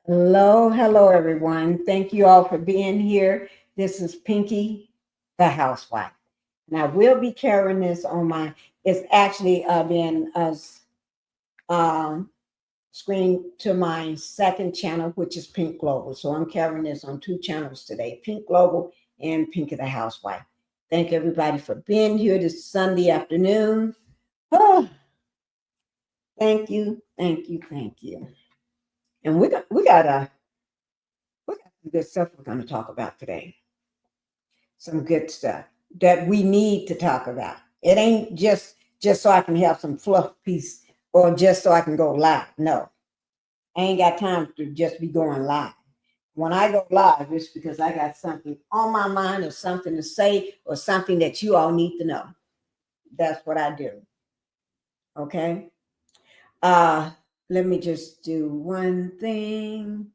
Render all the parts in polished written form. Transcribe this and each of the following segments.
Hello, everyone. Thank you all for being here. This is Pinky, the housewife, and I will be carrying this on my. It's actually been um, screened to my second channel, which is Pink Global. So I'm carrying this on two channels today: Pink Global and Pinky the housewife. Thank everybody for being here this Sunday afternoon. Oh, thank you. And we got some good stuff we're going to talk about today. Some good stuff that we need to talk about. It ain't just so I can have some fluff piece or just so I can go live. No, I ain't got time to just be going live. When I go live, it's because I got something on my mind or something to say or something that you all need to know. That's what I do. Okay. Uh, Let me just do one thing.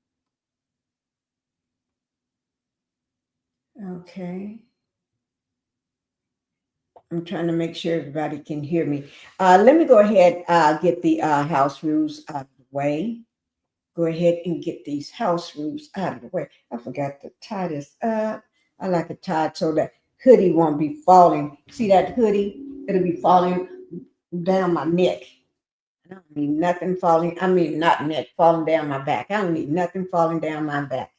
Okay. I'm trying to make sure everybody can hear me. Let me go ahead get the house rules out of the way. Go ahead and get these house rules out of the way. I forgot to tie this up. I like it tied so that hoodie won't be falling. See that hoodie? It'll be falling down my neck. I don't need nothing falling. I mean, not neck, falling down my back. I don't need nothing falling down my back.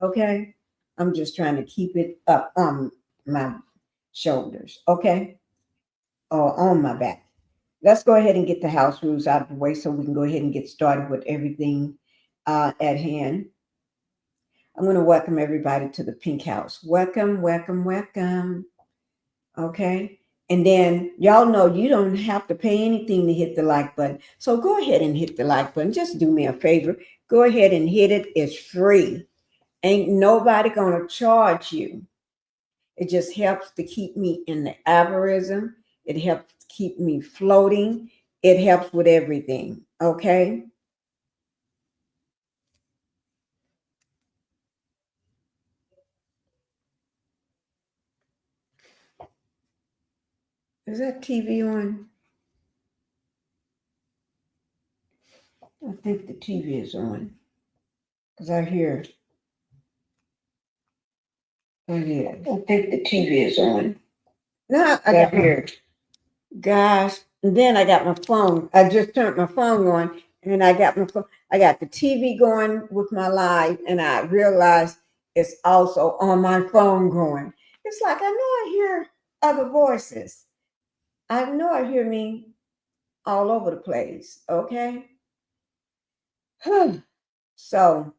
Okay? I'm just trying to keep it up on my shoulders. Okay? Or on my back. Let's go ahead and get the house rules out of the way so we can go ahead and get started with everything at hand. I'm going to welcome everybody to the Pink House. Welcome, welcome, welcome. Okay. And then y'all know you don't have to pay anything to hit the like button. So go ahead and hit the like button. Just do me a favor. Go ahead and hit it. It's free. Ain't nobody going to charge you. It just helps to keep me in the algorithm. It helps keep me floating. It helps with everything. Okay. Is that TV on? I think the TV is on. Because I hear, I think the TV is on. No, I got here. Gosh. And then I got my phone. I just turned my phone on and I got my phone. I got the TV going with my live and I realized it's also on my phone going. It's like I know I hear other voices. I know I hear me all over the place. Okay. So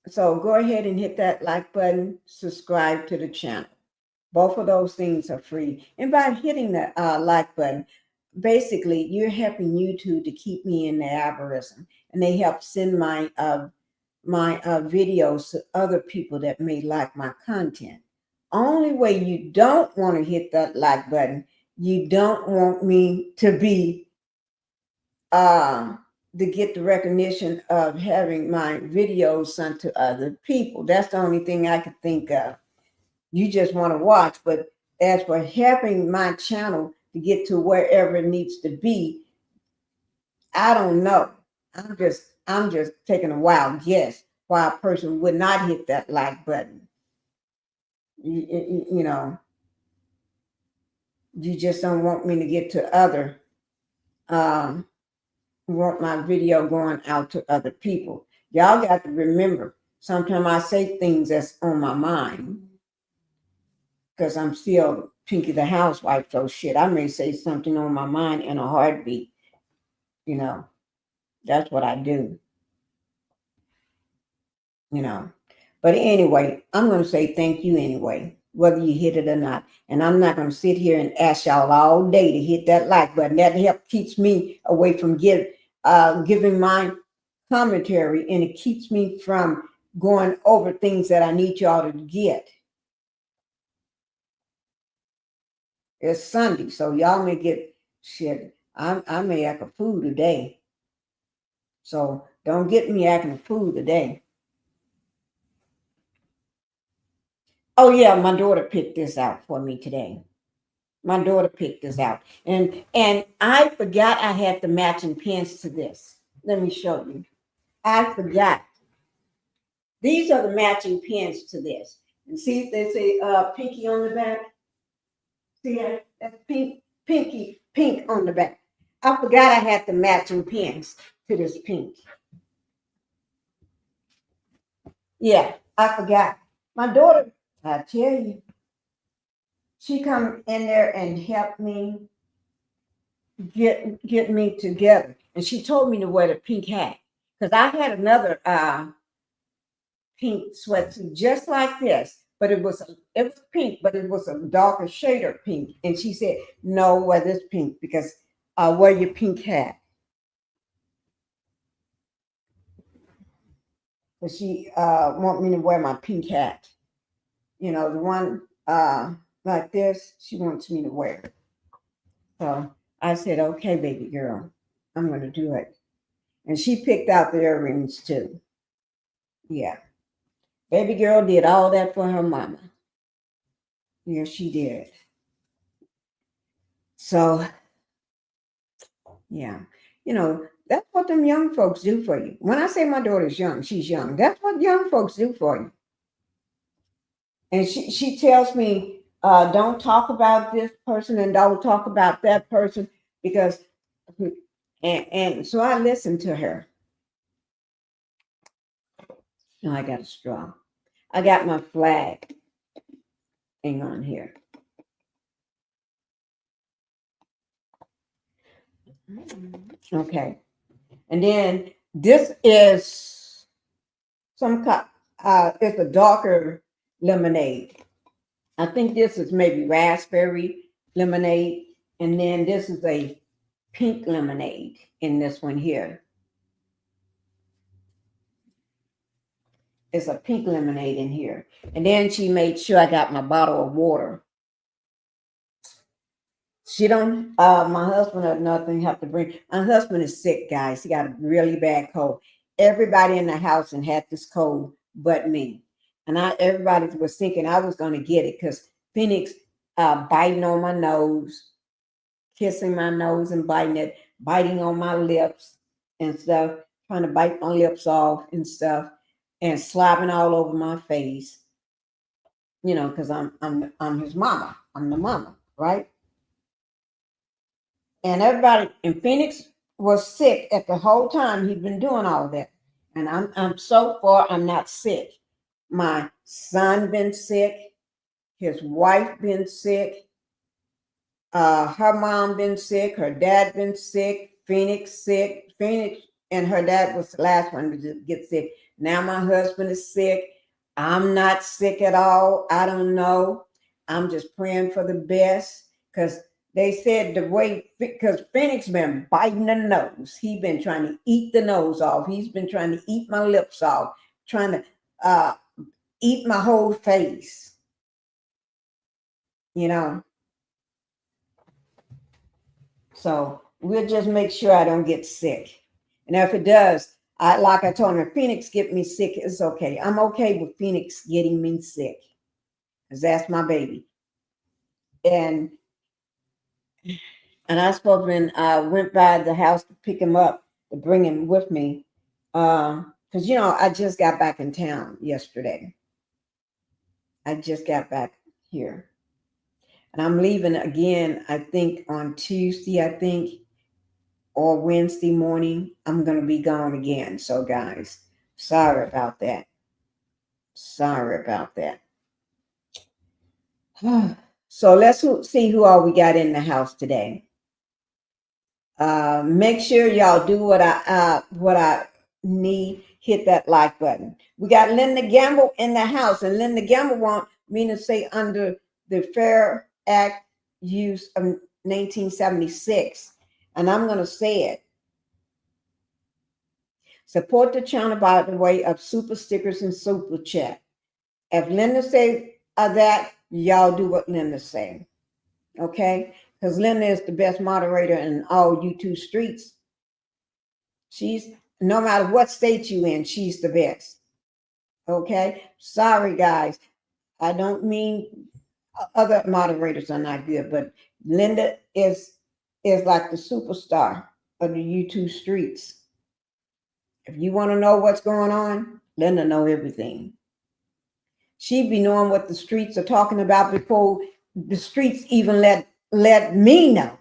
So go ahead and hit that like button, subscribe to the channel. Both of those things are free. And by hitting the like button, basically you're helping YouTube to keep me in the algorithm, and they help send my videos to other people that may like my content. Only way you don't want to hit that like button, you don't want me to be uh, to get the recognition of having my videos sent to other people. That's the only thing I could think of. You just want to watch, but as for helping my channel to get to wherever it needs to be, I don't know. I'm just taking a wild guess why a person would not hit that like button. You know, you just don't want me to get to other um want my video going out to other people. Y'all got to remember, sometimes I say things that's on my mind because I'm still Pinky the housewife. So shit, I may say something on my mind in a heartbeat. You know, that's what I do. You know, but anyway, I'm going to say thank you anyway, whether you hit it or not. And I'm not going to sit here and ask y'all all day to hit that like button. That help keeps me away from giving my commentary, and it keeps me from going over things that I need y'all to get. It's Sunday, so y'all may get shit. I may act a fool today, so don't get me acting a fool today. Oh yeah, my daughter picked this out for me today. My daughter picked this out. And I forgot I had the matching pins to this. Let me show you. I forgot. These are the matching pins to this. And see if they say pinky on the back. See that? That's pink on the back. I forgot I had the matching pins to this pink. Yeah, I forgot. My daughter, I tell you, she come in there and helped me get me together. And she told me to wear the pink hat. Because I had another pink sweatsuit just like this, but it was pink, but it was a darker shade of pink. And she said, "No, wear this pink because wear your pink hat." But she want me to wear my pink hat. You know, the one like this. She wants me to wear it. So I said, "Okay, baby girl, I'm going to do it." And she picked out the earrings too. Yeah, baby girl did all that for her mama. Yeah, she did. So, yeah, that's what them young folks do for you. When I say my daughter's young, she's young. That's what young folks do for you. And she tells me, don't talk about this person and don't talk about that person because, and so I listen to her. Oh, I got a straw. I got my flag thing on here. Okay. And then this is it's a darker lemonade. I think this is maybe raspberry lemonade. And then this is a pink lemonade in this one here. It's a pink lemonade in here. And then she made sure I got my bottle of water. She don't, my husband or nothing have to bring. My husband is sick, guys. He got a really bad cold. Everybody in the house and had this cold but me. And everybody was thinking I was going to get it because Phoenix biting on my nose, kissing my nose and biting it, biting on my lips and stuff, trying to bite my lips off and stuff, and slobbing all over my face. Because I'm his mama. I'm the mama, right? And everybody in Phoenix was sick at the whole time he'd been doing all that. And I'm so far I'm not sick. My son been sick, his wife been sick, her mom been sick, her dad been sick, Phoenix sick. Phoenix and her dad was the last one to get sick. Now my husband is sick. I'm not sick at all. I don't know. I'm just praying for the best because they said because Phoenix been biting the nose. He been trying to eat the nose off. He's been trying to eat my lips off, trying to eat my whole face. So we'll just make sure I don't get sick. And if it does, like I told him, if Phoenix get me sick, it's okay. I'm okay with Phoenix getting me sick because that's my baby. And I spoke when I went by the house to pick him up, to bring him with me. Because, I just got back in town yesterday. I just got back here. And I'm leaving again, I think, on Tuesday, or Wednesday morning. I'm going to be gone again. So, guys, sorry about that. Sorry about that. So, let's see who all we got in the house today. Make sure y'all do what I need. Hit that like button. We got Linda Gamble in the house, and Linda Gamble want me to say under the Fair Act use of 1976, and I'm going to say it. Support the channel by the way of super stickers and super chat. If Linda says that, y'all do what Linda say. Okay? Because Linda is the best moderator in all YouTube streets. She's, no matter what state you in, she's the best. Okay? Sorry, guys. I don't mean other moderators are not good, but Linda is like the superstar of the YouTube streets. If you want to know what's going on, Linda know everything. She'd be knowing what the streets are talking about before the streets even let me know.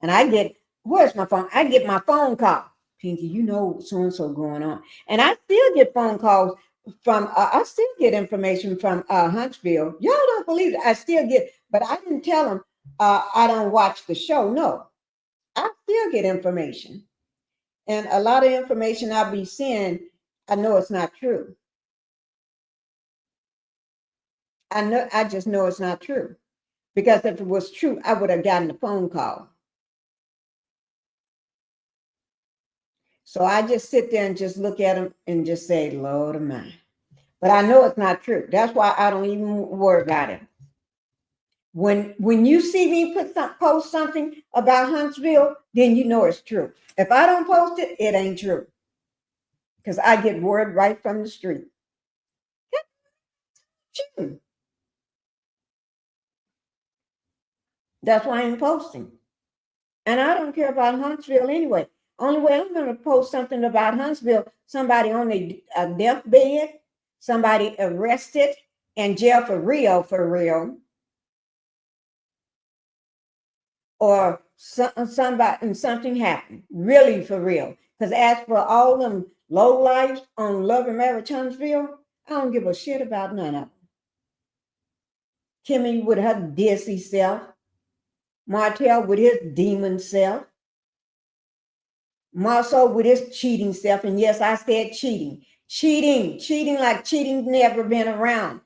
And I get, where's my phone? I get my phone call. Pinky, you know so-and-so going on. And I still get phone calls from, I still get information from Huntsville. Y'all don't believe it. I still get, but I didn't tell them I don't watch the show. No, I still get information. And a lot of information I'll be seeing, I know it's not true. I just know it's not true. Because if it was true, I would have gotten a phone call. So I just sit there and just look at them and just say, Lord of mine. But I know it's not true. That's why I don't even worry about it. When you see me post something about Huntsville, then you know it's true. If I don't post it, it ain't true. Because I get word right from the street. That's why I ain't posting. And I don't care about Huntsville anyway. Only way I'm going to post something about Huntsville, somebody on a deathbed, somebody arrested and jail for real, or somebody and something happened, really for real. Because as for all them low lives on Love and Marriage Huntsville, I don't give a shit about none of them. Kimmy with her dizzy self, Martell with his demon self, Marceau with his cheating self. And yes, I said cheating like cheating never been around.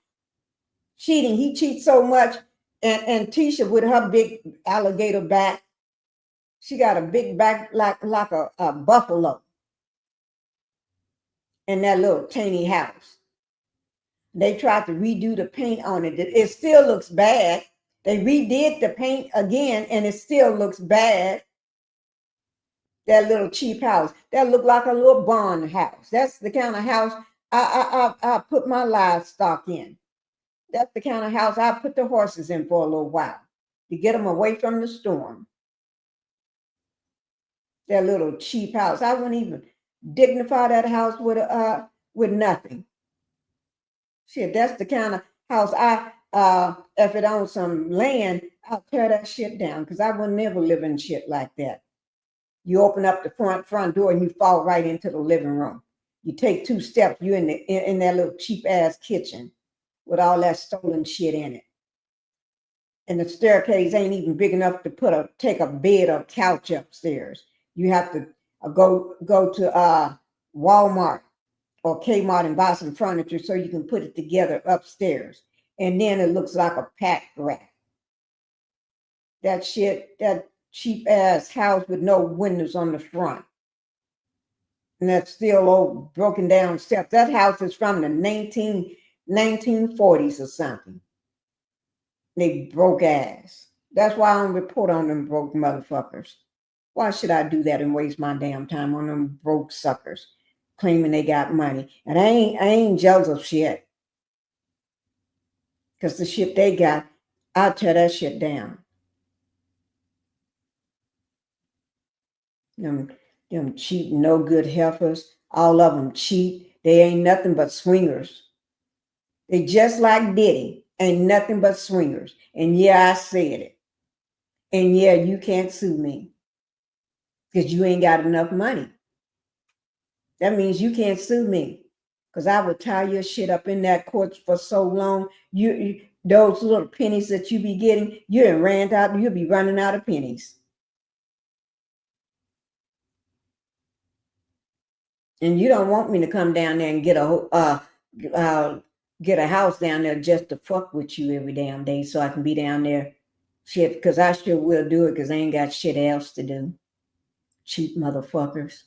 Cheating, he cheats so much. And Tisha with her big alligator back, she got a big back like a buffalo in that little tiny house. They tried to redo the paint on it. It still looks bad. They redid the paint again and it still looks bad. That little cheap house. That looked like a little barn house. That's the kind of house I put my livestock in. That's the kind of house I put the horses in for a little while to get them away from the storm. That little cheap house. I wouldn't even dignify that house with nothing. Shit, that's the kind of house if it owns some land, I'll tear that shit down because I would never live in shit like that. You open up the front door and you fall right into the living room. You take 2 steps, you're in that little cheap ass kitchen with all that stolen shit in it. And the staircase ain't even big enough to take a bed or couch upstairs. You have to go to Walmart or Kmart and buy some furniture so you can put it together upstairs. And then it looks like a pack rat. That shit, that cheap ass house with no windows on the front. And that's still old broken down steps. That house is from the 1940s or something. They broke ass. That's why I don't report on them broke motherfuckers. Why should I do that and waste my damn time on them broke suckers claiming they got money? And I ain't jealous of shit. Because the shit they got, I'll tear that shit down. Them cheap, no good heifers. All of them cheap. They ain't nothing but swingers. They just like Diddy. Ain't nothing but swingers. And yeah, I said it. And yeah, you can't sue me. Because you ain't got enough money. That means you can't sue me. Because I would tie your shit up in that court for so long. You those little pennies that you be getting, you'll be running out of pennies. And you don't want me to come down there and get a house down there just to fuck with you every damn day so I can be down there. Shit, because I sure will do it because I ain't got shit else to do. Cheap motherfuckers.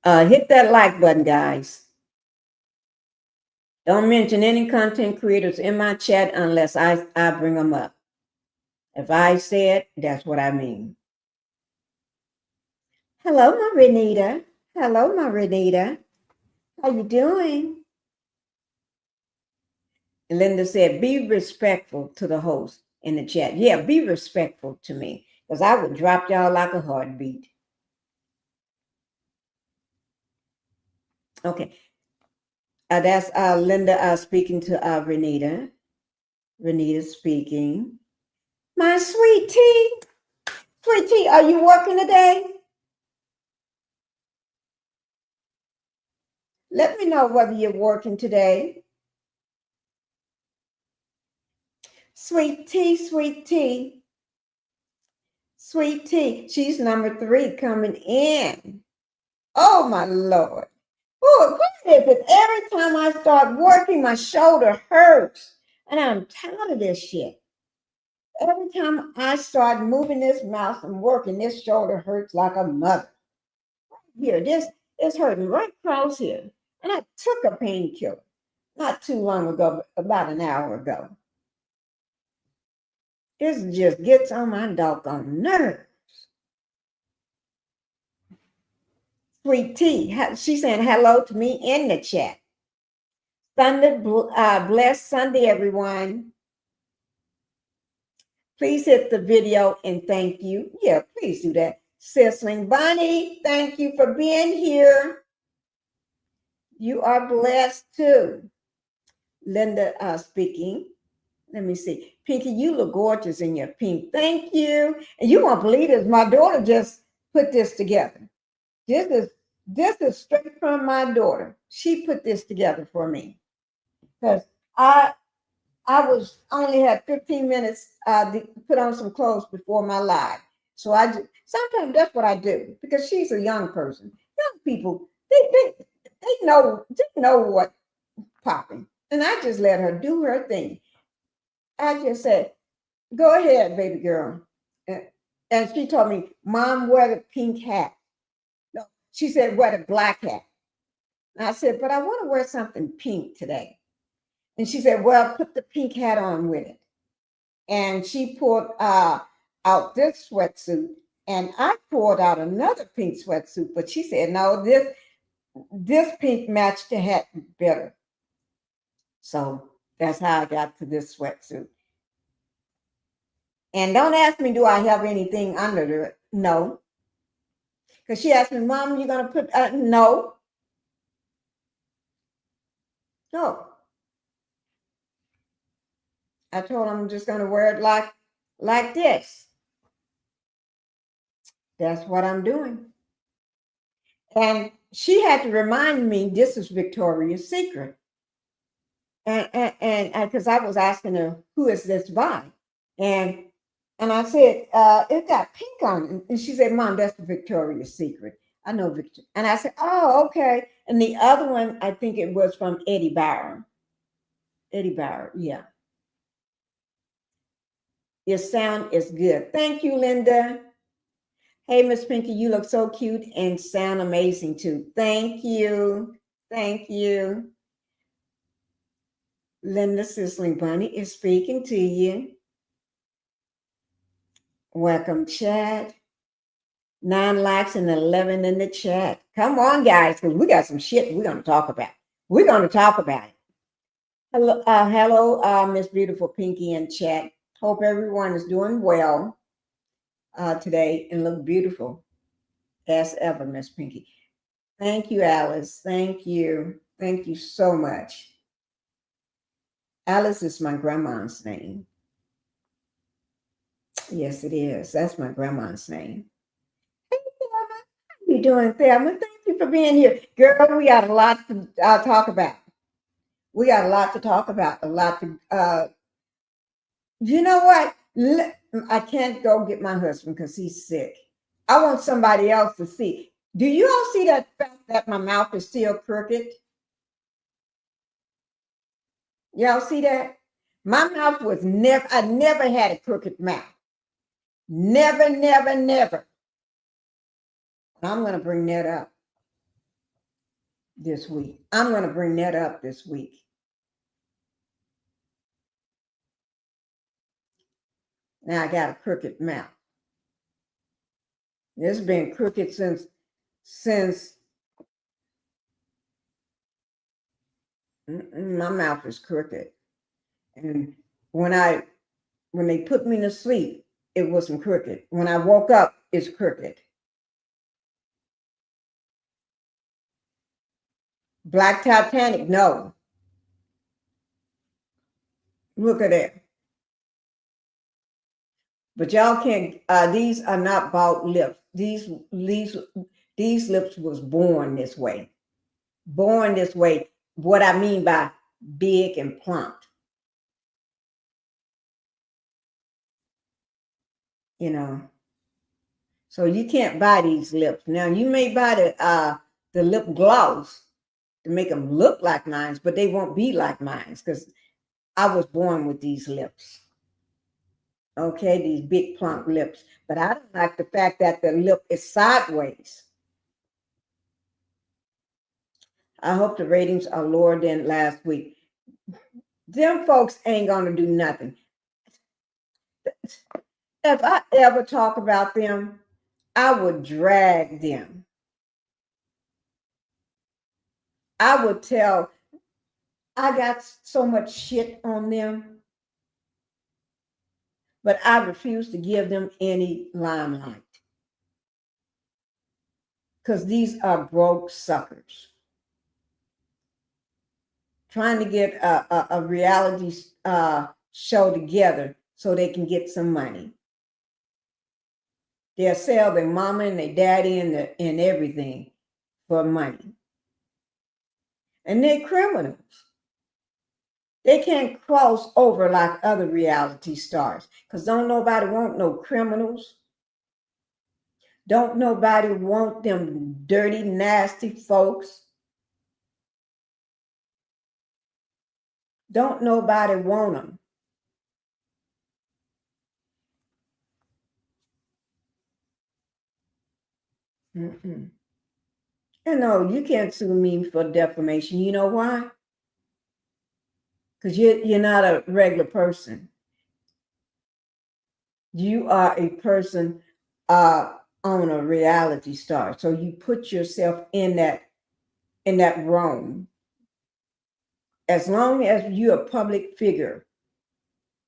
Hit that like button, guys. Don't mention any content creators in my chat unless I bring them up. If I say it, that's what I mean. Hello, my Renita. Hello, my Renita. How you doing? Linda said, be respectful to the host. in the chat. Yeah, be respectful to me because I would drop y'all like a heartbeat. Okay. That's Linda speaking to Renita. Renita speaking. My sweet tea. Sweet tea, are you working today? Let me know whether you're working today. Sweet tea, sweet tea. Sweet tea. She's number 3 coming in. Oh, my Lord. Oh, what is it? Every time I start working, my shoulder hurts. And I'm tired of this shit. Every time I start moving this mouse and working, this shoulder hurts like a mother. Here, this is hurting right across here. And I took a painkiller not too long ago, about an hour ago. This just gets on my doggone nerves. Sweet tea. She's saying hello to me in the chat. Sunday, blessed Sunday, everyone. Please hit the video and thank you. Yeah, please do that. Sisling Bunny, thank you for being here. You are blessed too. Linda speaking. Let me see. Pinkie, you look gorgeous in your pink. Thank you. And you won't believe this. My daughter just put this together. This is straight from my daughter. She put this together for me. Because I was only had 15 minutes to put on some clothes before my live. So sometimes that's what I do because she's a young person. Young people, they know what popping. And I just let her do her thing. I just said, go ahead, baby girl. And she told me, Mom, wear the pink hat. No, she said, wear the black hat. And I said, but I want to wear something pink today. And she said, well, put the pink hat on with it. And she pulled out this sweatsuit. And I pulled out another pink sweatsuit. But she said, no, this pink matched the hat better. So that's how I got to this sweatsuit. And don't ask me, do I have anything under it? No. Because she asked me, Mom, you're going to put, no. No. I told her I'm just going to wear it like this. That's what I'm doing. And she had to remind me this is Victoria's Secret. And because I was asking her, who is this by? And I said, it got pink on it. And she said, Mom, that's the Victoria's Secret. I know Victor. And I said, oh, okay. And the other one, I think it was from Eddie Bauer. Eddie Bauer, yeah. Your sound is good. Thank you, Linda. Hey, Miss Pinkie, you look so cute and sound amazing too. Thank you. Thank you. Linda Sisling Bunny is speaking to you. Welcome, chat. 9 likes and 11 in the chat. Come on, guys, because we got some shit we're going to talk about. We're going to talk about it. Hello, Miss Beautiful Pinkie in chat. Hope everyone is doing well today and look beautiful as ever, Miss Pinkie. Thank you, Alice. Thank you. Thank you so much. Alice is my grandma's name. Yes, it is. That's my grandma's name. Hey, Thelma. How you doing, Thelma? Thank you for being here. Girl, we got a lot to talk about. We got a lot to talk about. A lot to, you know what? I can't go get my husband because he's sick. I want somebody else to see. Do you all see that fact that my mouth is still crooked? Y'all see that? My mouth was I never had a crooked mouth. Never, never, never. I'm going to bring that up this week. I'm going to bring that up this week. Now I got a crooked mouth. It's been crooked since my mouth is crooked. And when I When they put me to sleep, it wasn't crooked. When I woke up, it's crooked. Black Titanic, no. Look at that. But y'all can't. These are not bought lips. These lips was born this way. Born this way. What I mean by big and plump. You know. So you can't buy these lips. Now you may buy the lip gloss to make them look like mine, but they won't be like mine because I was born with these lips. Okay, these big plump lips. But I don't like the fact that the lip is sideways. I hope the ratings are lower than last week. Them folks ain't gonna do nothing. If I ever talk about them, I would drag them. I would tell, I got so much shit on them, but I refuse to give them any limelight. Because these are broke suckers. Trying to get a reality show together so they can get some money. They'll sell their mama and their daddy and everything for money. And they're criminals. They can't cross over like other reality stars because don't nobody want no criminals. Don't nobody want them dirty, nasty folks. Don't nobody want them. Mm-mm. And no, you can't sue me for defamation. You know why? Because you're not a regular person. You are a person on a reality star. So you put yourself in that realm. As long as you're a public figure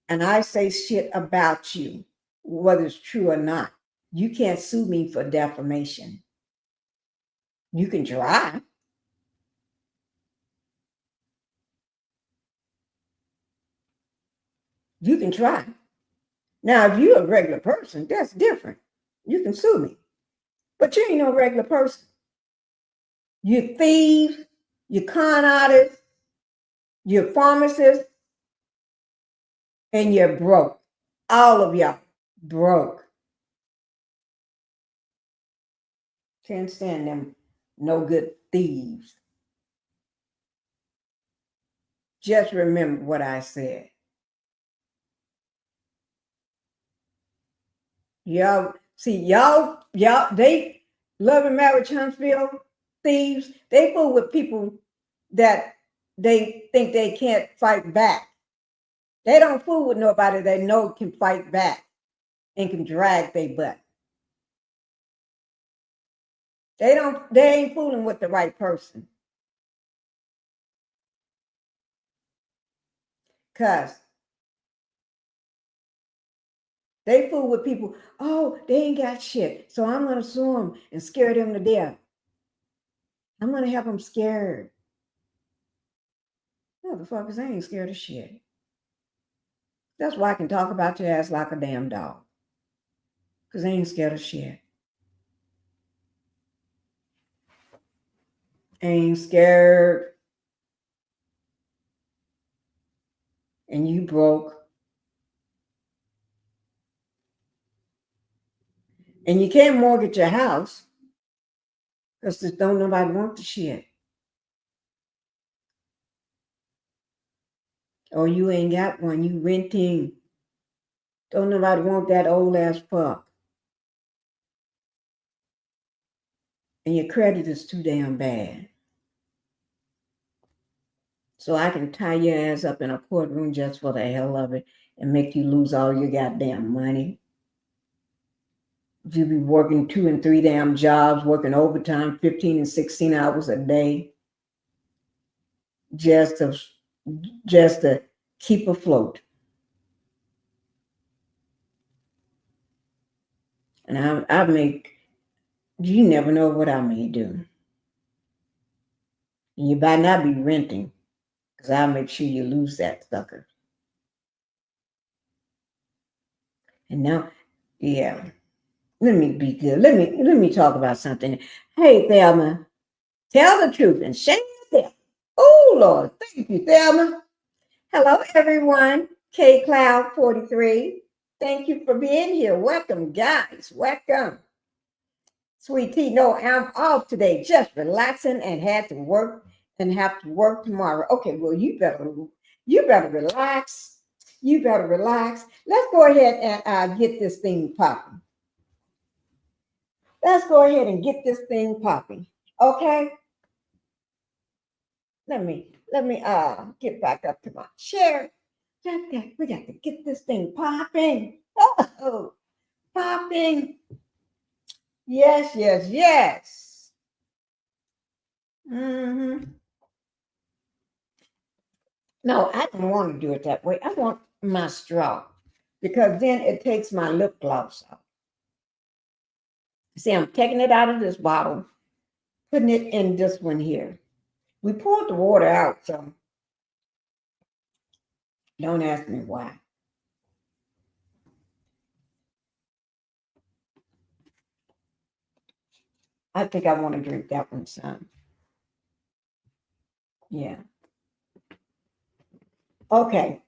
and I say shit about you, whether it's true or not, you can't sue me for defamation. You can try. You can try. Now, if you're a regular person, that's different. You can sue me. But you ain't no regular person. You're thieves, you're con artists, you're pharmacists, and you're broke. All of y'all broke. Can't stand them no good thieves. Just remember what I said. Y'all, see, y'all, they Love and Marriage Huntsville thieves, they fool with people that they think they can't fight back. They don't fool with nobody they know can fight back and can drag their butt. They ain't fooling with the right person. Cause they fool with people, oh, they ain't got shit. So I'm gonna sue them and scare them to death. I'm gonna have them scared. Motherfuckers, I ain't scared of shit. That's why I can talk about your ass like a damn dog. Because I ain't scared of shit. Ain't scared. And you broke. And you can't mortgage your house because don't nobody want the shit. Or you ain't got one, you renting. Don't nobody want that old ass fuck. And your credit is too damn bad. So I can tie your ass up in a courtroom just for the hell of it and make you lose all your goddamn money. You be working 2 and 3 damn jobs, working overtime, 15 and 16 hours a day, just to keep afloat. And I make, you never know what I may do. And you better not be renting, because I'll make sure you lose that sucker. And now, yeah, let me be good. Let me talk about something. Hey, Thelma, tell the truth and shame the devil. Oh, Lord, thank you, Thelma. Hello, everyone. K Cloud 43. Thank you for being here. Welcome, guys. Welcome. Sweet Tea, no, I'm off today, just relaxing and have to work tomorrow. Okay, well, you better relax. You better relax. Let's go ahead and get this thing popping. Let's go ahead and get this thing popping. Okay. Let me get back up to my chair. We got to get this thing popping. Oh, popping. Yes, yes, yes. Mm-hmm. No, I don't want to do it that way. I want my straw because then it takes my lip gloss out. See, I'm taking it out of this bottle, putting it in this one here. We poured the water out, so don't ask me why. I think I want to drink that one some. Yeah. Okay.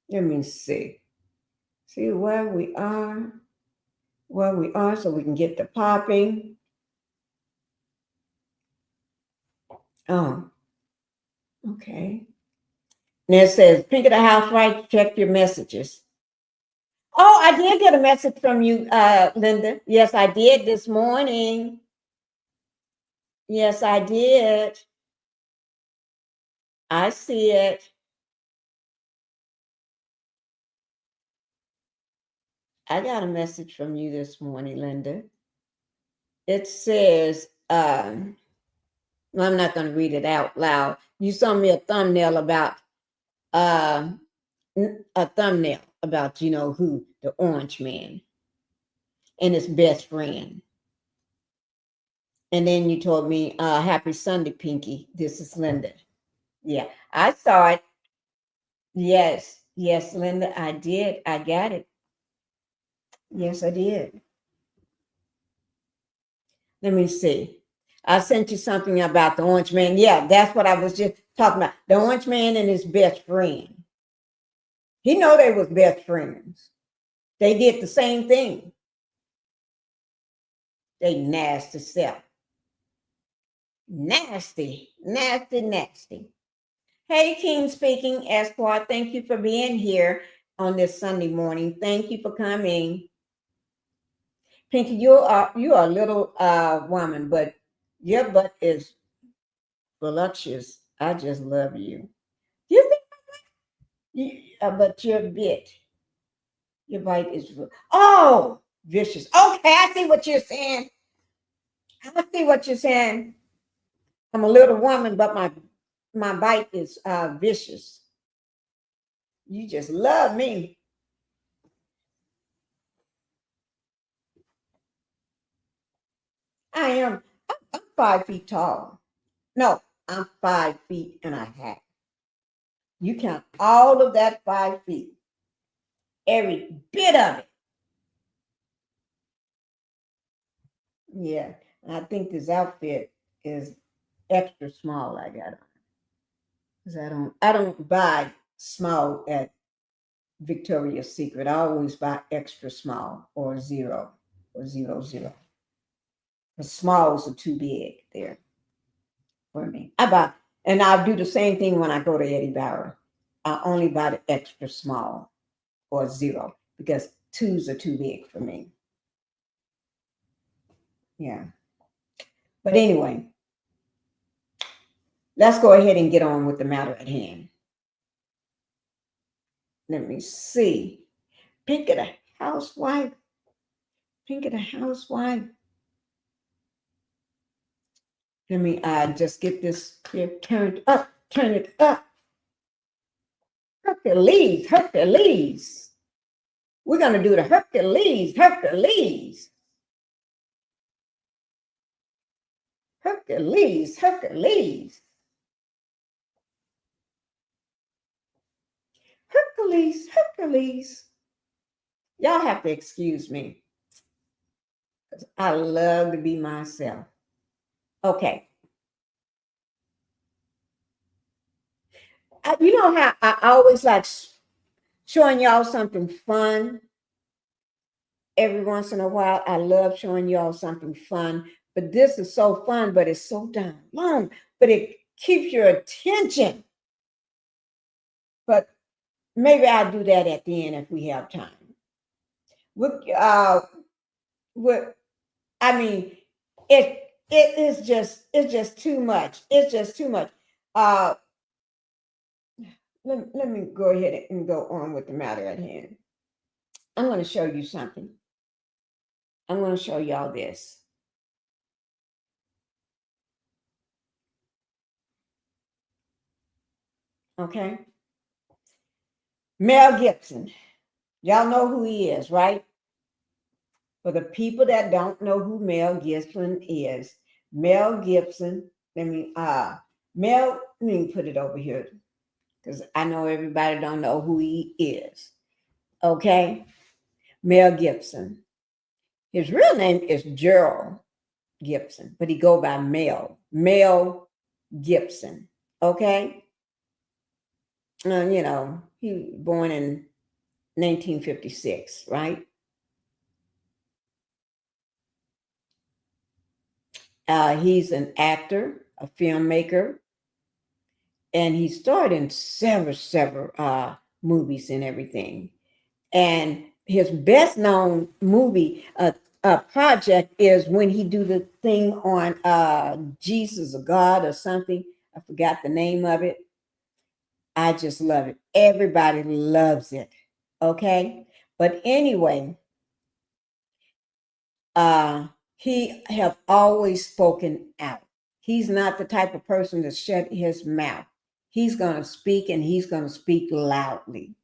Let me see. See where we are. So we can get the popping. Oh, okay. And it says, Pink of the Housewife, check your messages. Oh, I did get a message from you, Linda. Yes, I did this morning. Yes, I did. I see it. I got a message from you this morning, Linda. It says, well, I'm not going to read it out loud. You saw me a thumbnail about you know who, the orange man and his best friend. And then you told me, happy Sunday, Pinky. This is Linda. Yeah, I saw it. Yes, yes, Linda, I did. I got it. Yes, I did. Let me see. I sent you something about the orange man. Yeah, that's what I was just talking about. The orange man and his best friend. He know they was best friends. They did the same thing. They nasty self. Nasty, nasty, nasty. Hey, King speaking, Escort. Thank you for being here on this Sunday morning. Thank you for coming. Pinky, you are a little woman, but your butt is voluptuous. I just love you. You think but your bite is vicious. Okay, I see what you're saying. I see what you're saying. I'm a little woman, but my bite is vicious. You just love me. I am. I'm 5 feet tall. No, I'm 5 feet and a half. You count all of that 5 feet, every bit of it. Yeah, and I think this outfit is extra small. I got on because I don't buy small at Victoria's Secret. I always buy extra small or zero or 00. The smalls are too big there for me. And I'll do the same thing when I go to Eddie Bauer. I only buy the extra small or 0 because 2s are too big for me. Yeah. But anyway, let's go ahead and get on with the matter at hand. Let me see. Pink of the Housewife. Pink of the Housewife. Let me just get this here turned up. Turn it up. Hercules. We're going to do the Hercules, Hercules, Hercules, Hercules, Hercules, Hercules. Y'all have to excuse me. I love to be myself. Okay. You know how I always like showing y'all something fun every once in a while. I love showing y'all something fun, but this is so fun, but it's so damn long, but it keeps your attention. But maybe I'll do that at the end if we have time. I mean, it's just too much. It's just too much. Let me go ahead and go on with the matter at hand. I'm going to show you something. I'm going to show y'all this. Okay. Mel Gibson. Y'all know who he is, right? For the people that don't know who Mel Gibson is, Mel Gibson, let me put it over here because I know everybody don't know who he is. Okay. Mel Gibson. His real name is Gerald Gibson, but he go by Mel Gibson. Okay. You know, he was born in 1956, right? He's an actor, a filmmaker, and he starred in several movies and everything. And his best known movie project is when he do the thing on Jesus or God or something. I forgot the name of it. I just love it. Everybody loves it. Okay. But anyway, he have always spoken out. He's not the type of person to shut his mouth. He's going to speak and he's going to speak loudly.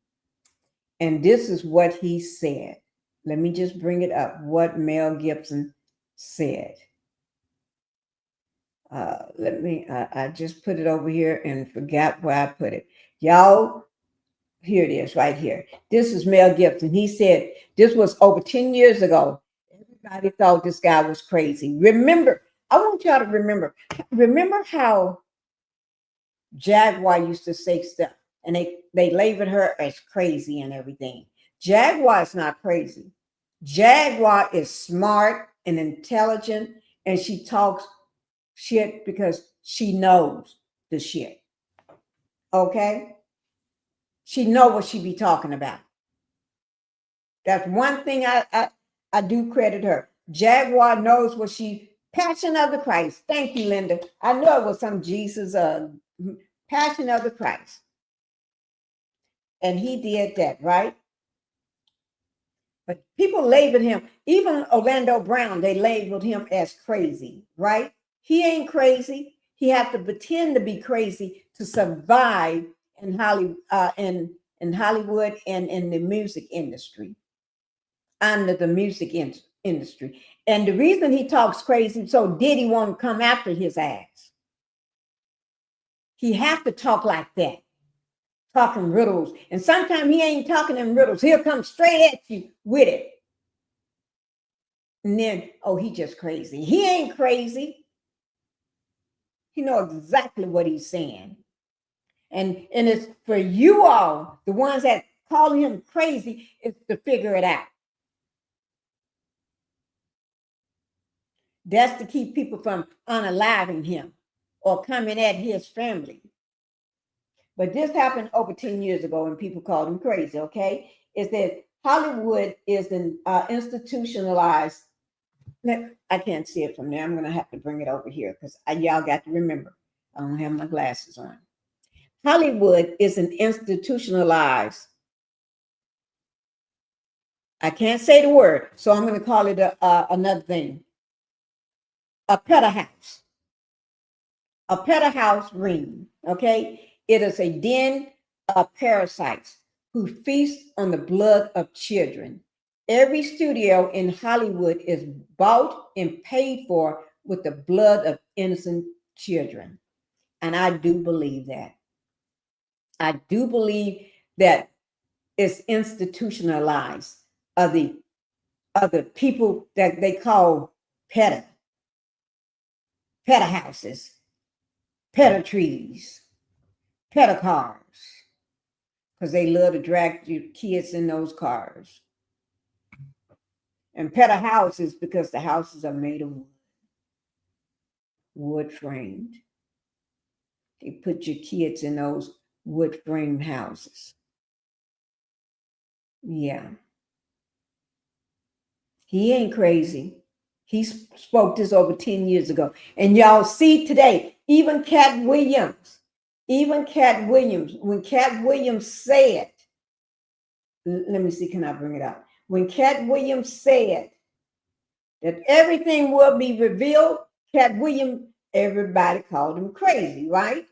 And this is what he said. Let me just bring it up. What Mel Gibson said. I just put it over here and forgot where I put it. Y'all, here it is right here. This is Mel Gibson. He said, this was over 10 years ago. Everybody thought this guy was crazy. Remember, I want y'all to remember how Jaguar used to say stuff and they labeled her as crazy and everything. Jaguar is not crazy. Jaguar is smart and intelligent, and she talks shit because she knows the shit. Okay? She know what she be talking about. That's one thing I do credit her. Jaguar knows what she Passion of the Christ. Thank you, Linda. I know it was some Jesus Passion of the Christ. And he did that, right? But people labeled him, even Orlando Brown, they labeled him as crazy, right? He ain't crazy. He had to pretend to be crazy to survive in Hollywood, in Hollywood and in the music industry, under the music industry. And the reason he talks crazy, so Diddy won't come after his ass. He has to talk like that, talking riddles. And sometimes he ain't talking in riddles. He'll come straight at you with it. And then, oh, he just crazy. He ain't crazy. He knows exactly what he's saying. And it's for you all, the ones that call him crazy, is to figure it out. That's to keep people from unaliving him or coming at his family. But this happened over 10 years ago and people called him crazy, okay? Is that Hollywood is an institutionalized. I can't see it from there. I'm going to have to bring it over here because y'all got to remember, I don't have my glasses on. Hollywood is an institutionalized. I can't say the word, so I'm going to call it another thing. A PinkietheHouse. A PinkietheHouse ring, okay? It is a den of parasites. who feast on the blood of children. Every studio in Hollywood is bought and paid for with the blood of innocent children. And I do believe that. I do believe that it's institutionalized of the people that they call peta houses, peta trees, peta cars, because they love to drag your kids in those cars. And peta houses because the houses are made of wood framed. They put your kids in those wood framed houses. Yeah. He ain't crazy. He spoke this over 10 years ago. And y'all see today, even Cat Williams, when Cat Williams said, let me see, can I bring it up? When Cat Williams said that everything will be revealed, Cat Williams, everybody called him crazy, right?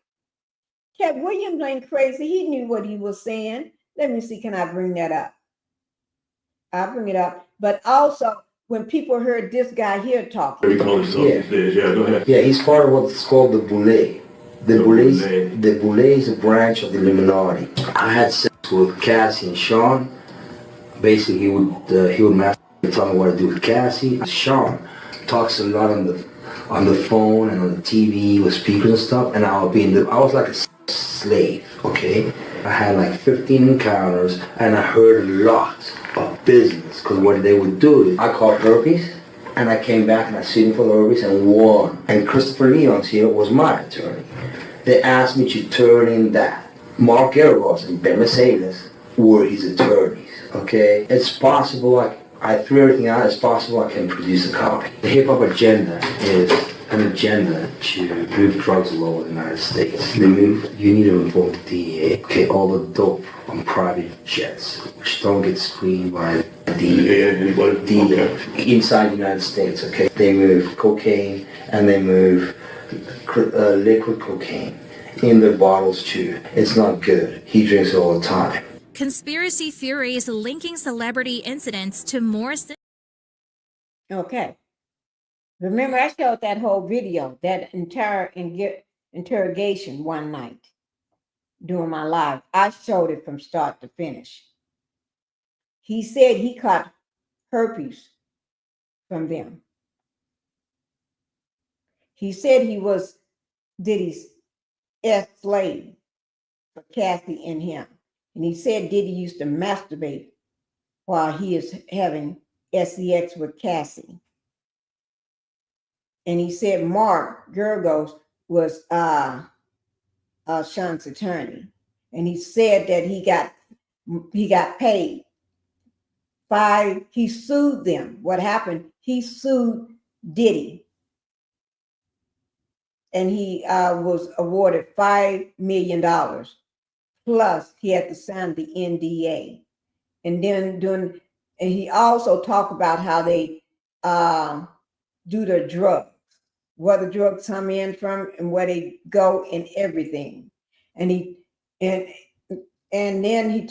Cat Williams ain't crazy. He knew what he was saying. Let me see, can I bring that up? I'll bring it up. But also, when people heard this guy here talking. Yeah, go ahead. Yeah, he's part of what's called the Boule. The Boule is a branch of the Illuminati. I had sex with Cassie and Shawn. Basically, he would masturbate, tell me what to do with Cassie. Shawn talks a lot on the phone and on the TV with speakers and stuff, and I was like a slave, okay? I had like 15 encounters, and I heard a lot of business, because what they would do is, I called herpes, and I came back and I sued him for the herpes and won. And Christopher Leon's here was my attorney. They asked me to turn in that. Mark Earl and Ben Mercedes were his attorneys, okay? It's possible, I threw everything out, it's possible I can produce a copy. The hip-hop agenda is an agenda to move drugs all over the United States. You need to involve the DEA, okay, all the dope on private jets, which don't get screened by the inside the United States, okay? They move cocaine and they move liquid cocaine in their bottles too. It's not good. He drinks it all the time. Conspiracy theories linking celebrity incidents to more. Okay. Remember, I showed that whole video, that entire interrogation one night during my live. I showed it from start to finish. He said he caught herpes from them. He said he was Diddy's ex-slave for Cassie and him. And he said Diddy used to masturbate while he is having sex with Cassie. And he said Mark Gergos was Shawn's attorney. And he said that he got paid. He sued them. What happened? He sued Diddy. And he was awarded $5 million. Plus, he had to sign the NDA. And then he also talked about how they do their drugs, where the drugs come in from and where they go and everything. And then he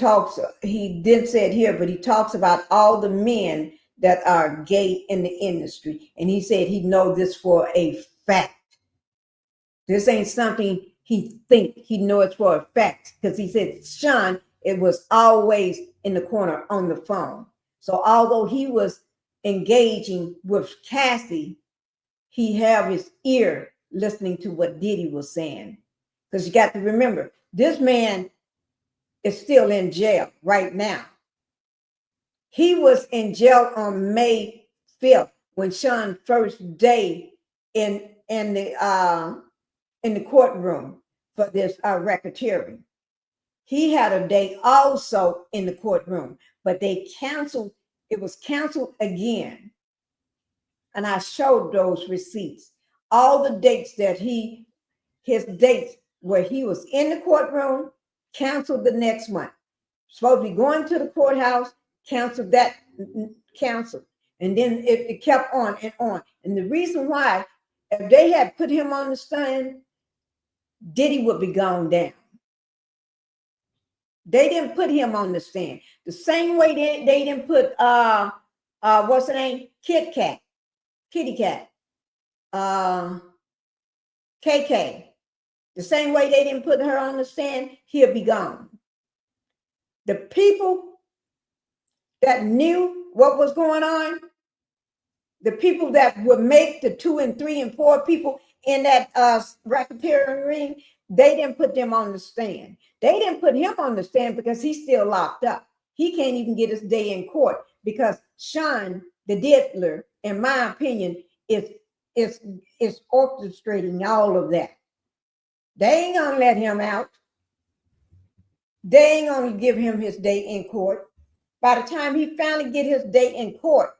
didn't say it here, but he talks about all the men that are gay in the industry. And he said he knows this for a fact. This ain't something he think, he knows it for a fact. Because he said, Shawn, it was always in the corner on the phone. So although he was engaging with Cassie, he had his ear listening to what Diddy was saying. Because you got to remember, this man is still in jail right now. He was in jail on May 5th when Shawn's first day in the courtroom for this racketeering. He had a day also in the courtroom, but they canceled. It was canceled again. And I showed those receipts. All the dates that his dates where he was in the courtroom, canceled the next one. Supposed to be going to the courthouse, canceled. And then it kept on and on. And the reason why, if they had put him on the stand, Diddy would be gone down. They didn't put him on the stand. The same way they didn't put what's her name? Kitty Cat, KK. The same way they didn't put her on the stand, he'll be gone. The people that knew what was going on, the people that would make the 2 and 3 and 4 people in that racketeering ring, they didn't put them on the stand. They didn't put him on the stand because he's still locked up. He can't even get his day in court because Shawn, the diddler, in my opinion, is orchestrating all of that. They ain't gonna let him out. They ain't gonna give him his day in court. By the time he finally get his day in court,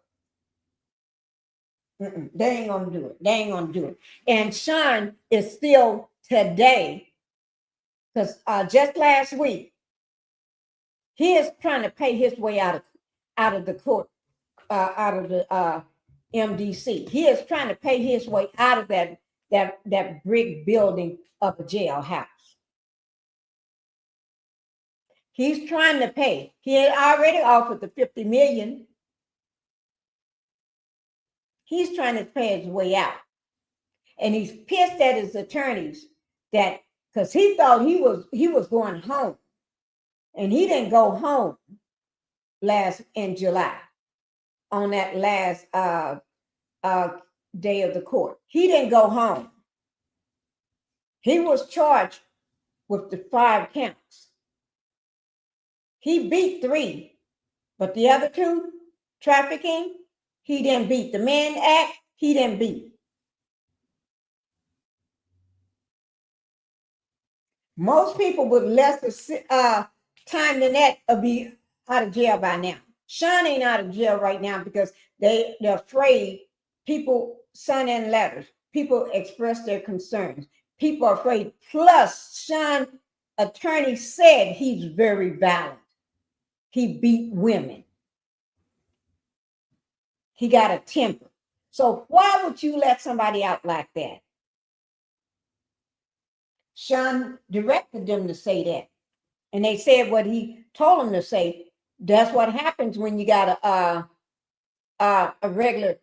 they ain't gonna do it. They ain't gonna do it. And Shawn is still today, because just last week, he is trying to pay his way out of the court, out of the MDC. He is trying to pay his way out of that brick building of a jailhouse. He's trying to pay. He had already offered the $50 million. He's trying to pay his way out. And he's pissed at his attorneys that because he thought he was going home. And he didn't go home in July on that last day of the court. He didn't go home. He was charged with the 5 counts. He beat 3, but the other 2, trafficking, he didn't beat. The Mann Act, he didn't beat. Most people with less time than that will be out of jail by now. Shawn ain't out of jail right now because they're afraid. People send in letters. People express their concerns. People are afraid. Plus, Shawn's attorney said he's very violent. He beat women. He got a temper. So why would you let somebody out like that? Shawn directed them to say that. And they said what he told them to say. That's what happens when you got a regular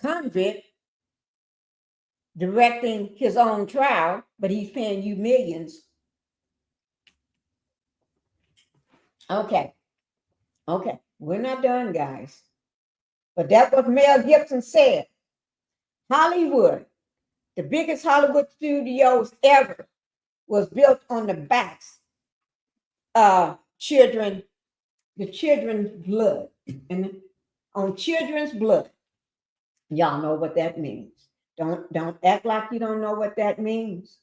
convict directing his own trial, but he's paying you millions. Okay. We're not done, guys. But that's what Mel Gibson said. Hollywood, the biggest Hollywood studios ever, was built on the backs of children's blood. And on children's blood. Y'all know what that means. Don't act like you don't know what that means.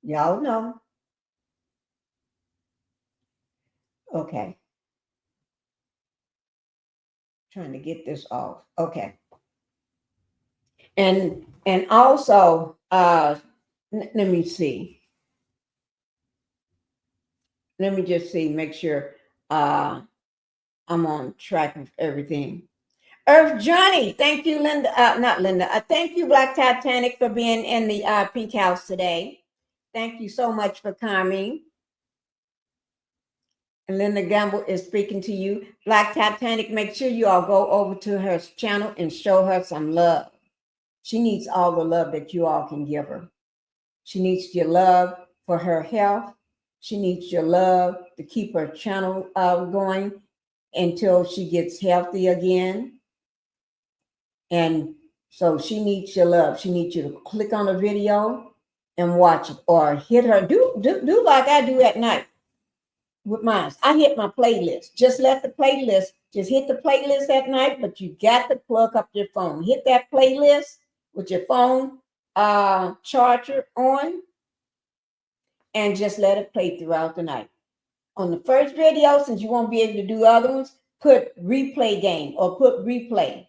Y'all know. Okay. Trying to get this off. Okay. And also, let me see. Let me just see, make sure I'm on track with everything. Earth Johnny, thank you, Linda. Not Linda. Thank you, Black Titanic, for being in the Pink House today. Thank you so much for coming. And Linda Gamble is speaking to you. Black Titanic, make sure you all go over to her channel and show her some love. She needs all the love that you all can give her. She needs your love for her health. She needs your love to keep her channel going until she gets healthy again. And so she needs your love. She needs you to click on the video and watch it, or hit her. Do like I do at night with mine. I hit my playlist. Just hit the playlist at night, but you got to plug up your phone. Hit that playlist with your phone charger on and just let it play throughout the night. On the first video, since you won't be able to do other ones, put replay game or put replay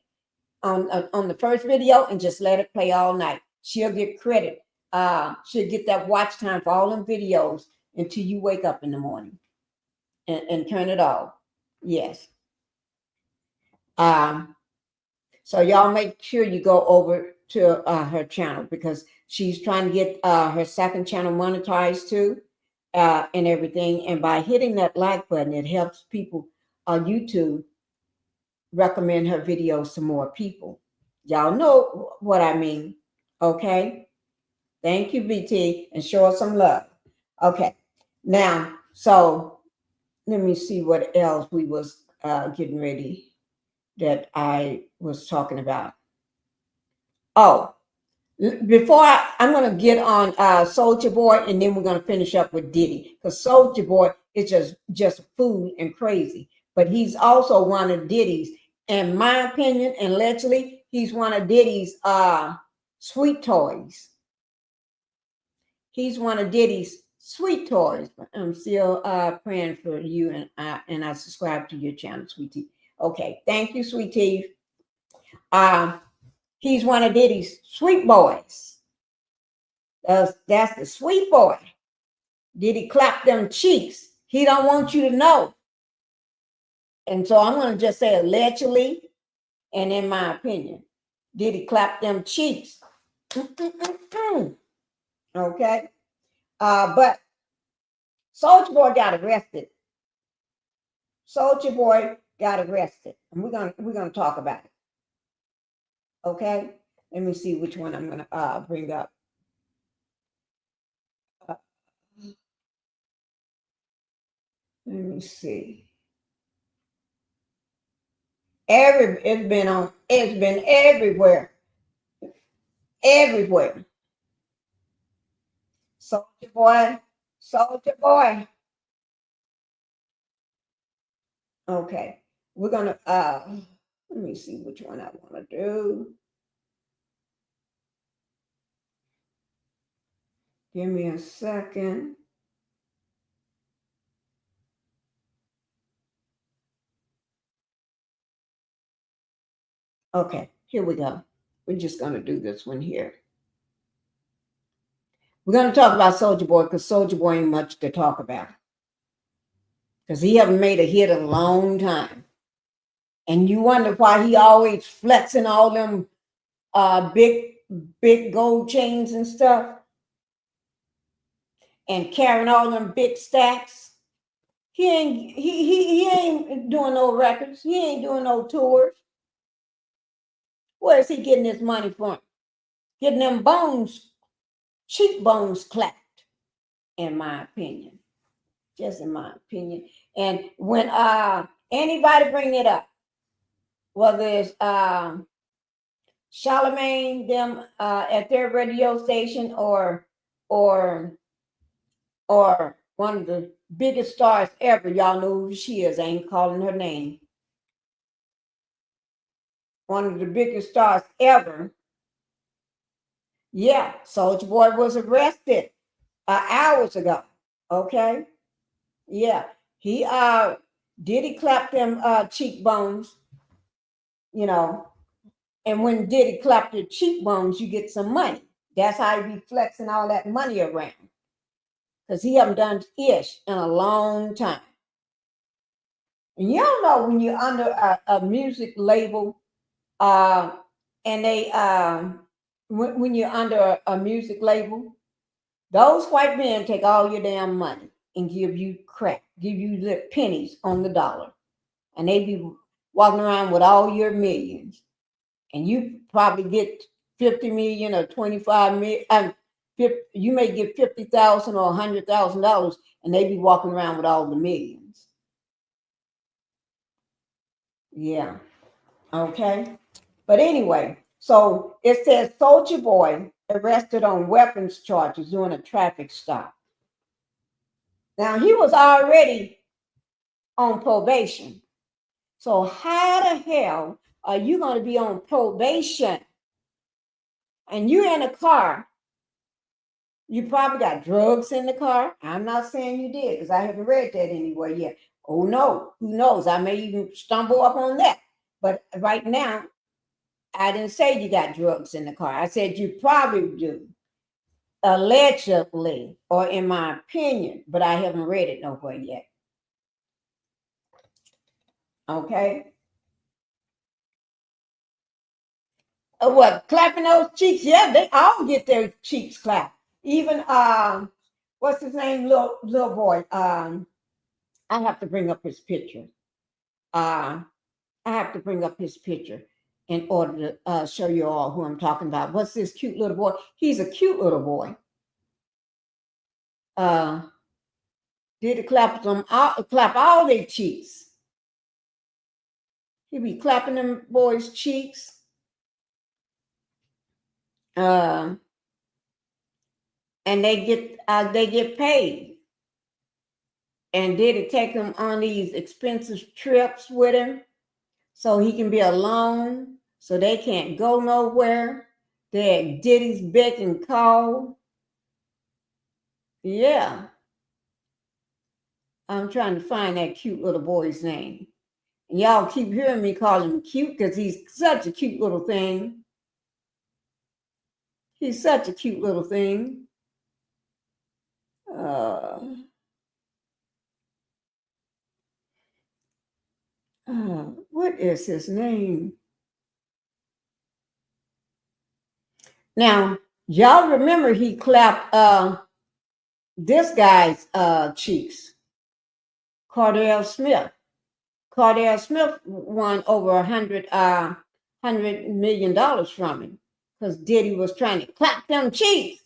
on the first video and just let it play all night. She'll get credit. She'll get that watch time for all them videos until you wake up in the morning and turn it off. Yes. So y'all make sure you go over to her channel because she's trying to get her second channel monetized too. and everything. And by hitting that like button, it helps people on YouTube recommend her videos to more people. Y'all know what I mean. Okay. Thank you, BT, and show us some love. Okay. Now, so let me see what else we was getting ready that I was talking about. Oh, before I'm going to get on Soulja Boy, and then we're going to finish up with Diddy, because Soulja Boy is just food and crazy, but he's also one of Diddy's, in my opinion, and allegedly, he's one of Diddy's sweet toys. He's one of Diddy's sweet toys. I'm still praying for you, and I subscribe to your channel, Sweetie. Okay, thank you, Sweetie. He's one of Diddy's sweet boys. That's the sweet boy. Diddy clap them cheeks. He don't want you to know. And so I'm going to just say allegedly, and in my opinion, Diddy clap them cheeks. Okay. But Soulja Boy got arrested. Soulja Boy got arrested. And we're gonna talk about it. Okay. Let me see which one I'm gonna bring up. Let me see. It's been everywhere. Everywhere. Soulja Boy. Soulja Boy. Okay. We're gonna let me see which one I want to do. Give me a second. Okay, here we go. We're just going to do this one here. We're going to talk about Soulja Boy because Soulja Boy ain't much to talk about. Because he haven't made a hit in a long time. And you wonder why he always flexing all them big gold chains and stuff. And carrying all them big stacks. He ain't doing no records. He ain't doing no tours. Where is he getting his money from? Getting them cheekbones clapped, in my opinion. Just in my opinion. And when anybody bring it up, whether it's Charlemagne, them at their radio station, or one of the biggest stars ever, y'all know who she is. I ain't calling her name. One of the biggest stars ever. Yeah, Soulja Boy was arrested hours ago. Okay. Yeah. He Diddy clapped them cheekbones, you know. And when Diddy clapped your cheekbones, you get some money. That's how he be flexing all that money around. Because he haven't done ish in a long time. And y'all know when you're under a music label, and they when you're under a music label, those white men take all your damn money and give you crap, give you little pennies on the dollar. And they be walking around with all your millions. And you probably get 50 million or 25 million. You may get 50,000 or $100,000, and they be walking around with all the millions. Yeah. Okay. But anyway, so it says Soulja Boy arrested on weapons charges during a traffic stop. Now he was already on probation. So how the hell are you going to be on probation? And you're in a car. You probably got drugs in the car. I'm not saying you did because I haven't read that anywhere yet. Oh no, who knows? I may even stumble up on that. But right now, I didn't say you got drugs in the car. I said you probably do. Allegedly, or in my opinion, but I haven't read it nowhere yet. Okay. What, clapping those cheeks? Yeah, they all get their cheeks clapped. Even what's his name? Little boy. I have to bring up his picture. I have to bring up his picture in order to show you all who I'm talking about. What's this cute little boy? He's a cute little boy. Did it clap all their cheeks. He be clapping them boys' cheeks. And they get paid. And did it take him on these expensive trips with him so he can be alone, so they can't go nowhere? They're at Diddy's beck and call. Yeah. I'm trying to find that cute little boy's name. And y'all keep hearing me call him cute because he's such a cute little thing. He's such a cute little thing. What is his name? Now, y'all remember he clapped this guy's cheeks, Cordell Smith. Cordell Smith won over $100 million from him because Diddy was trying to clap them cheeks.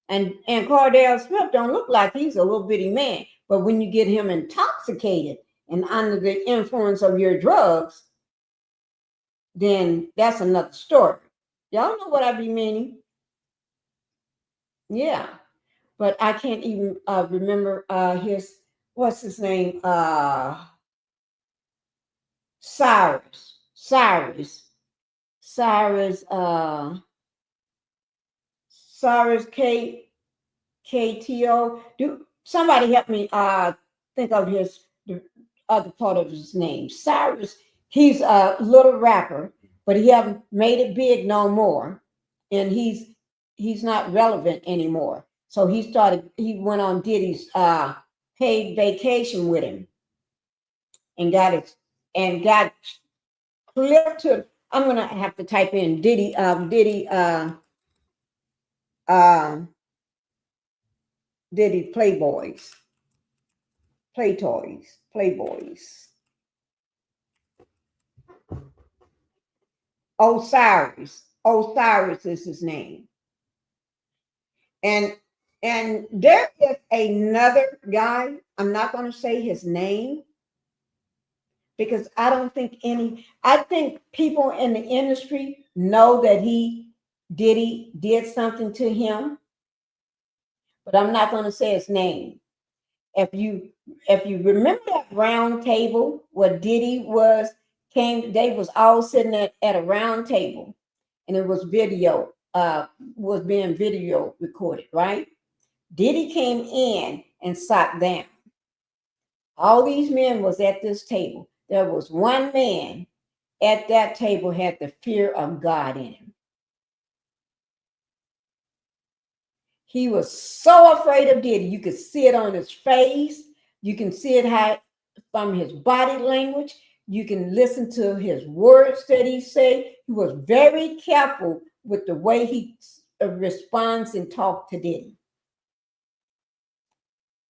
And Cordell Smith don't look like he's a little bitty man. But when you get him intoxicated and under the influence of your drugs, then that's another story. Y'all know what I be meaning. Yeah. But I can't even remember what's his name? Cyrus, KTO. Somebody help me think of the other part of his name. Cyrus, he's a little rapper, but he haven't made it big no more. And he's not relevant anymore. So he went on Diddy's paid vacation with him and got clipped to. I'm gonna have to type in Diddy Playboys. Osiris is his name. And there is another guy, I'm not going to say his name because I think people in the industry know that Diddy did something to him, but I'm not going to say his name. If you remember that round table where Diddy they was all sitting at a round table and it was being video recorded, right? Diddy came in and sat down. All these men was at this table. There was one man at that table had the fear of God in him. He was so afraid of Diddy. You could see it on his face. You can see it from his body language. You can listen to his words that he said. He was very careful with the way he responds and talks to Diddy.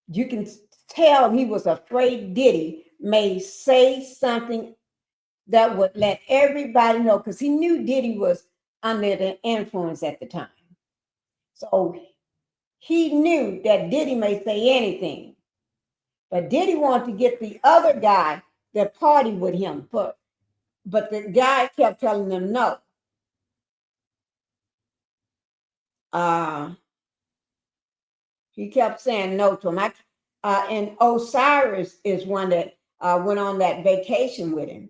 You can tell he was afraid Diddy may say something that would let everybody know because he knew Diddy was under the influence at the time. So he knew that Diddy may say anything. But Diddy wanted to get the other guy that partied with him, but the guy kept telling them no. He kept saying no to him. And Osiris is one that went on that vacation with him.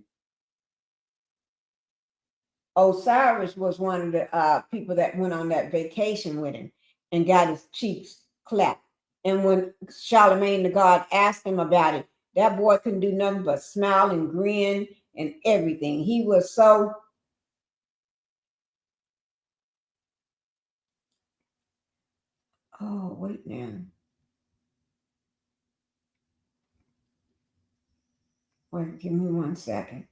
Osiris was one of the people that went on that vacation with him and got his cheeks clapped. And when Charlemagne the God asked him about it, that boy couldn't do nothing but smile and grin and everything. He was so. Oh, wait now. Wait, give me 1 second.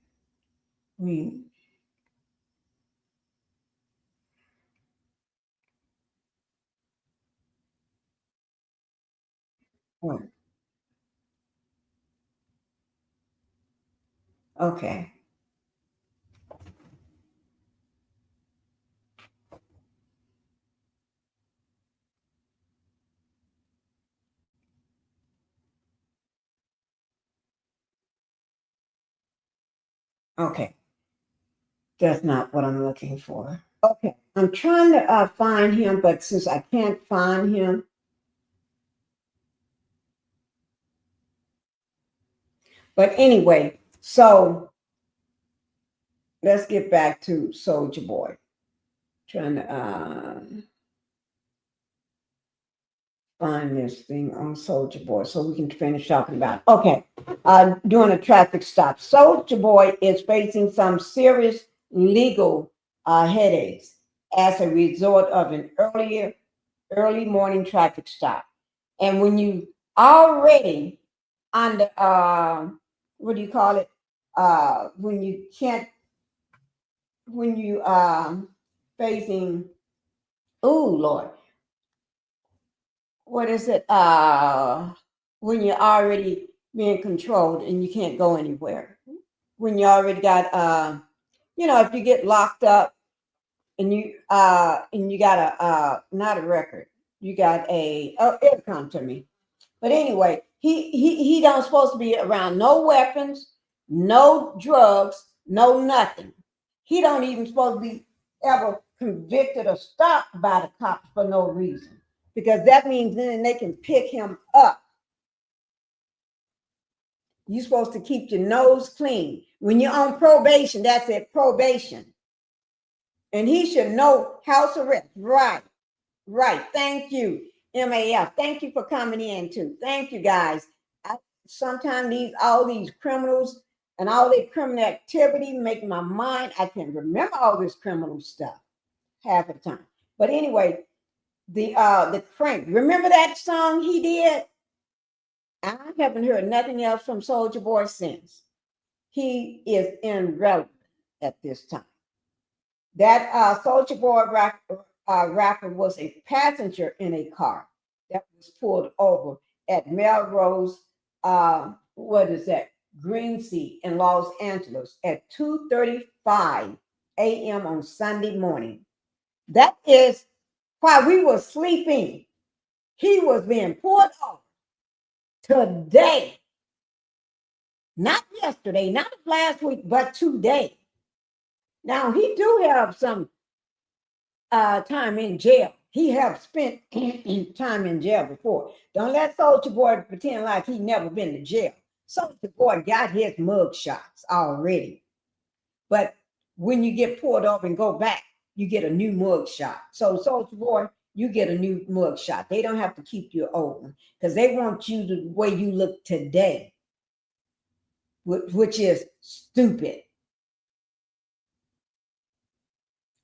Oh, okay. Okay. That's not what I'm looking for. Okay. I'm trying to find him, but since I can't find him, but anyway, so let's get back to Soldier Boy. Trying to find this thing on Soldier Boy so we can finish talking about it. Okay. Doing a traffic stop. Soldier Boy is facing some serious legal headaches as a result of an early morning traffic stop. And when you already under what do you call it? When you can't when you facing, oh Lord, what is it? When you're already being controlled and you can't go anywhere. When you already got if you get locked up and you got a not a record, you got a it'll come to me. But anyway, he don't supposed to be around no weapons, no drugs, no nothing. He don't even supposed to be ever convicted or stopped by the cops for no reason. Because that means then they can pick him up. You're supposed to keep your nose clean. When you're on probation, that's it, probation. And he should know house arrest. Right. Right. Thank you, MAF. Thank you for coming in too. Thank you, guys. Sometimes all these criminals and all their criminal activity make my mind. I can remember all this criminal stuff half the time. But anyway, the Crank. Remember that song he did? I haven't heard nothing else from Soulja Boy since. He is irrelevant at this time. That Soulja Boy rapper was a passenger in a car that was pulled over at Melrose, what is that? Green Sea in Los Angeles at 2:35 a.m. on Sunday morning. That is while we were sleeping. He was being pulled over today. Not yesterday, not last week, but today. Now he do have some time in jail. He have spent time in jail before. Don't let Soulja Boy pretend like he never been to jail. Soulja Boy got his mug shots already. But when you get pulled over and go back, you get a new mug shot. So Soulja Boy, you get a new mug shot. They don't have to keep you old because they want you the way you look today, which is stupid.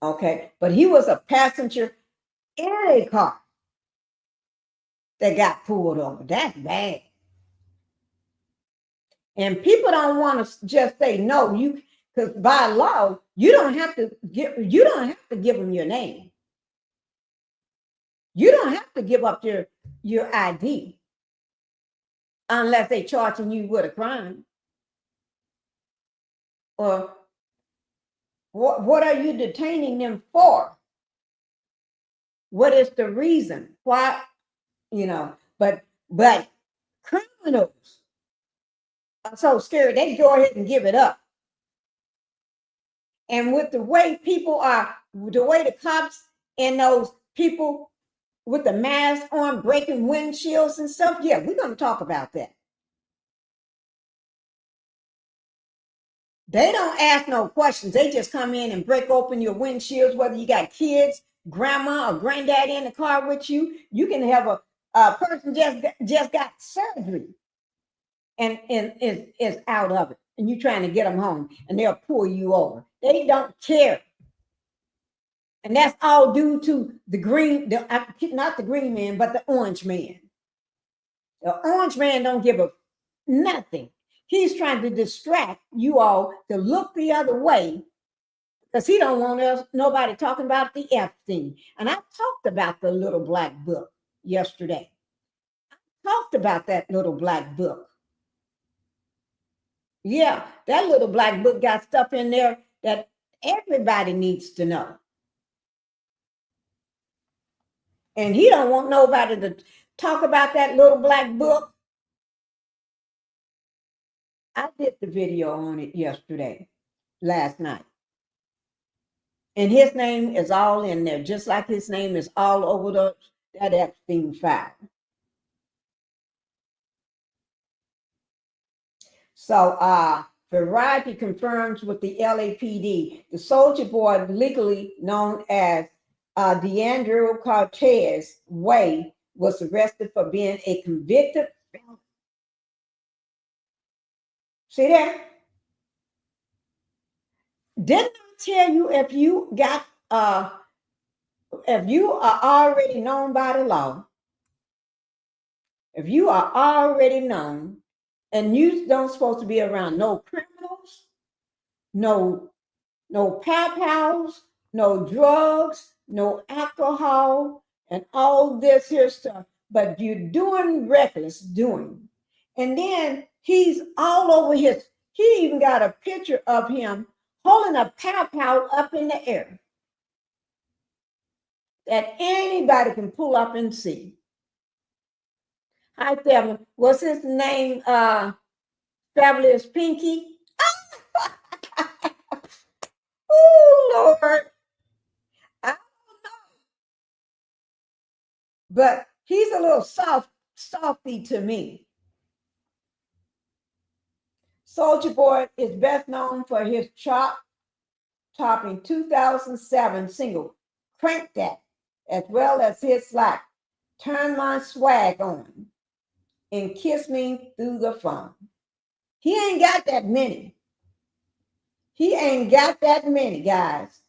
Okay, but he was a passenger in a car that got pulled over. That's bad. And people don't want to just say no. Because by law, you don't have to give them your name. You don't have to give up your ID unless they're charging you with a crime. Or what are you detaining them for? What is the reason? Why? But criminals are so scared they go ahead and give it up. And with the way the cops and those people with the mask on breaking windshields and stuff, yeah, we're going to talk about that. They don't ask no questions. They just come in and break open your windshields, whether you got kids, grandma, or granddaddy in the car with you. You can have a person just got surgery and is out of it, and you're trying to get them home, and they'll pull you over. They don't care. And that's all due to not the green man, but the orange man. The orange man don't give a nothing. He's trying to distract you all to look the other way because he don't want nobody talking about the F thing. And I talked about the little black book yesterday. talked about that little black book. Yeah, that little black book got stuff in there that everybody needs to know. And he don't want nobody to talk about that little black book. I did the video on it last night. And his name is all in there, just like his name is all over that Epstein file. So Variety confirms with the LAPD, the Soulja Boy, legally known as D'Andre Cortez Way, was arrested for being a convicted felon. See that? Didn't I tell you if you are already known by the law, if you are already known, and you don't supposed to be around no criminals, no pal-pals, no drugs, no alcohol, and all this here stuff, but you're doing reckless doing. And then he's all over he even got a picture of him holding a pal-pal up in the air that anybody can pull up and see. I tell him, what's his name? Fabulous Pinky. Oh, Lord. I don't know. But he's a little softy to me. Soulja Boy is best known for his topping 2007 single, Crank That, as well as his like, Turn My Swag On and Kiss Me Through the Phone. He ain't got that many. He ain't got that many, guys.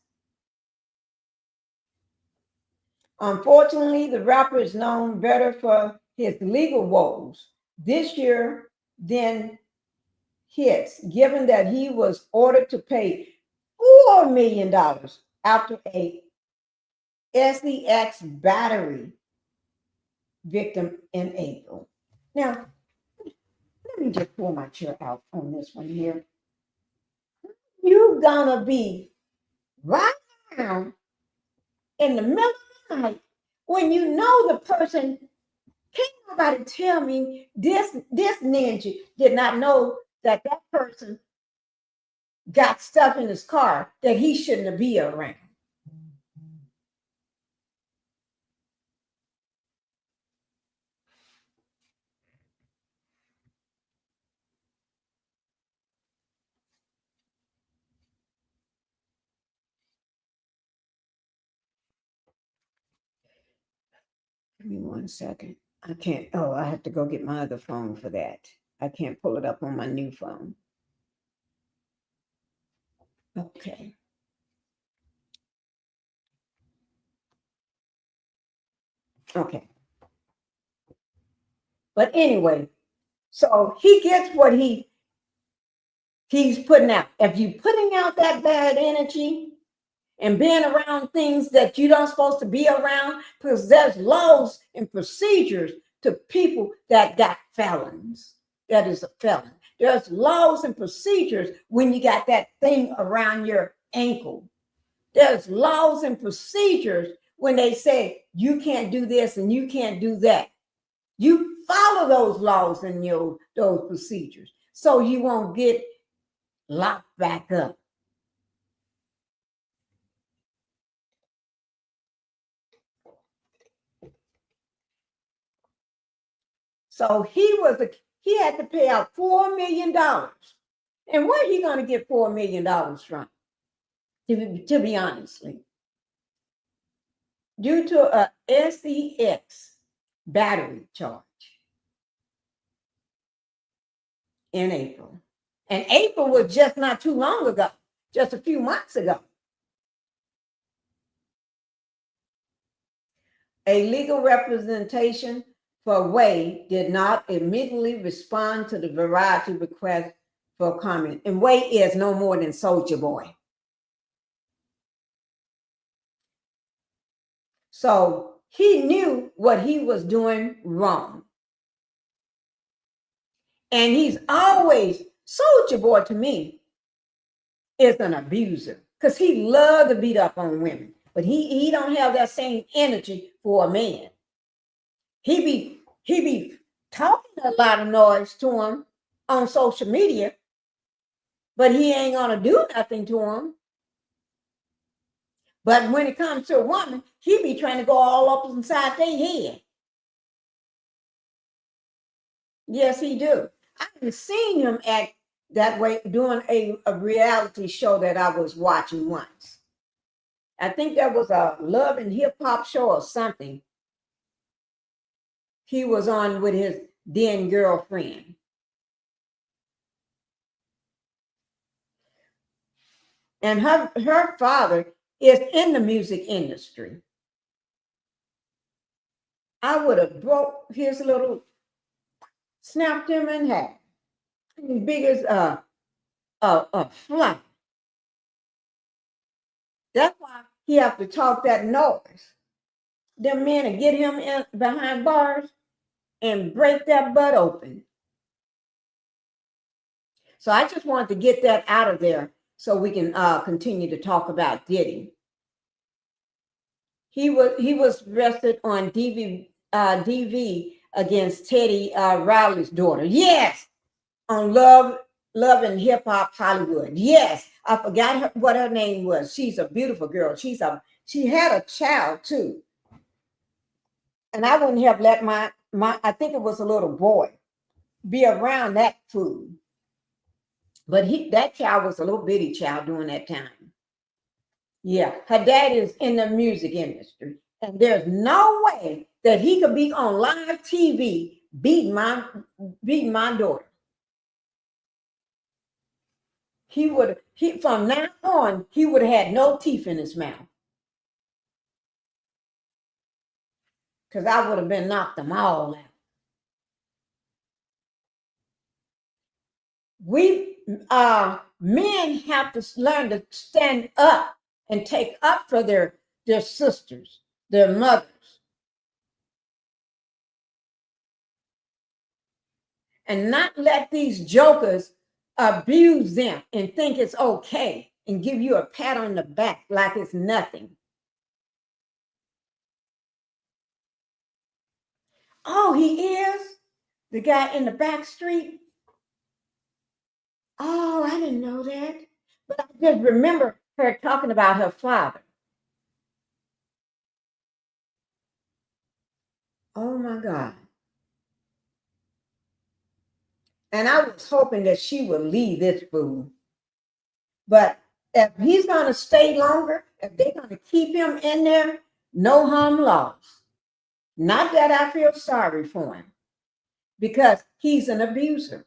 Unfortunately, the rapper is known better for his legal woes this year than hits, given that he was ordered to pay $4 million after a SEX battery victim in April. Now, let me just pull my chair out on this one here. You're gonna be right now in the middle of the night when you know the person. Can't nobody tell me this ninja did not know that person got stuff in his car that he shouldn't be around. Give me 1 second. I can't. Oh, I have to go get my other phone for that. I can't pull it up on my new phone. Okay. Okay. But anyway, so he gets what he's putting out. If you're putting out that bad energy and being around things that you don't supposed to be around, because there's laws and procedures to people that got felons. That is a felon. There's laws and procedures when you got that thing around your ankle. There's laws and procedures when they say you can't do this and you can't do that. You follow those laws and those procedures so you won't get locked back up. So he had to pay out $4 million. And where are he going to get $4 million from? To be honestly, due to a SEX battery charge in April. And April was just not too long ago, just a few months ago. A legal representation for Way did not immediately respond to the Variety request for comment. And Way is no more than Soulja Boy. So he knew what he was doing wrong. And he's always, Soulja Boy to me is an abuser because he loves to beat up on women, but he don't have that same energy for a man. He be talking a lot of noise to him on social media, but he ain't gonna do nothing to him. But when it comes to a woman, he be trying to go all up inside their head. Yes, he do. I've seen him act that way doing a reality show that I was watching once. I think that was a love and hip hop show or something. He was on with his then girlfriend. And her father is in the music industry. I would have broke his little, snapped him in half. Big as a fly. That's why he have to talk that noise. Them men to get him in behind bars and break that butt open. So I just wanted to get that out of there so we can continue to talk about Diddy. He was arrested on DV against Teddy Riley's daughter. Yes, on Love and Hip Hop Hollywood. Yes, I forgot what her name was. She's a beautiful girl. She had a child too. And I wouldn't have let my I think it was a little boy, be around that fool. But that child was a little bitty child during that time. Yeah, her dad is in the music industry. And there's no way that he could be on live TV beating my daughter. From now on, he would have had no teeth in his mouth. Because I would have been knocked them all out. We men have to learn to stand up and take up for their sisters, their mothers. And not let these jokers abuse them and think it's okay and give you a pat on the back like it's nothing. Oh, he is? The guy in the back street? Oh, I didn't know that. But I just remember her talking about her father. Oh my God. And I was hoping that she would leave this fool. But if he's going to stay longer, if they're going to keep him in there, no harm lost. Not that I feel sorry for him, because he's an abuser.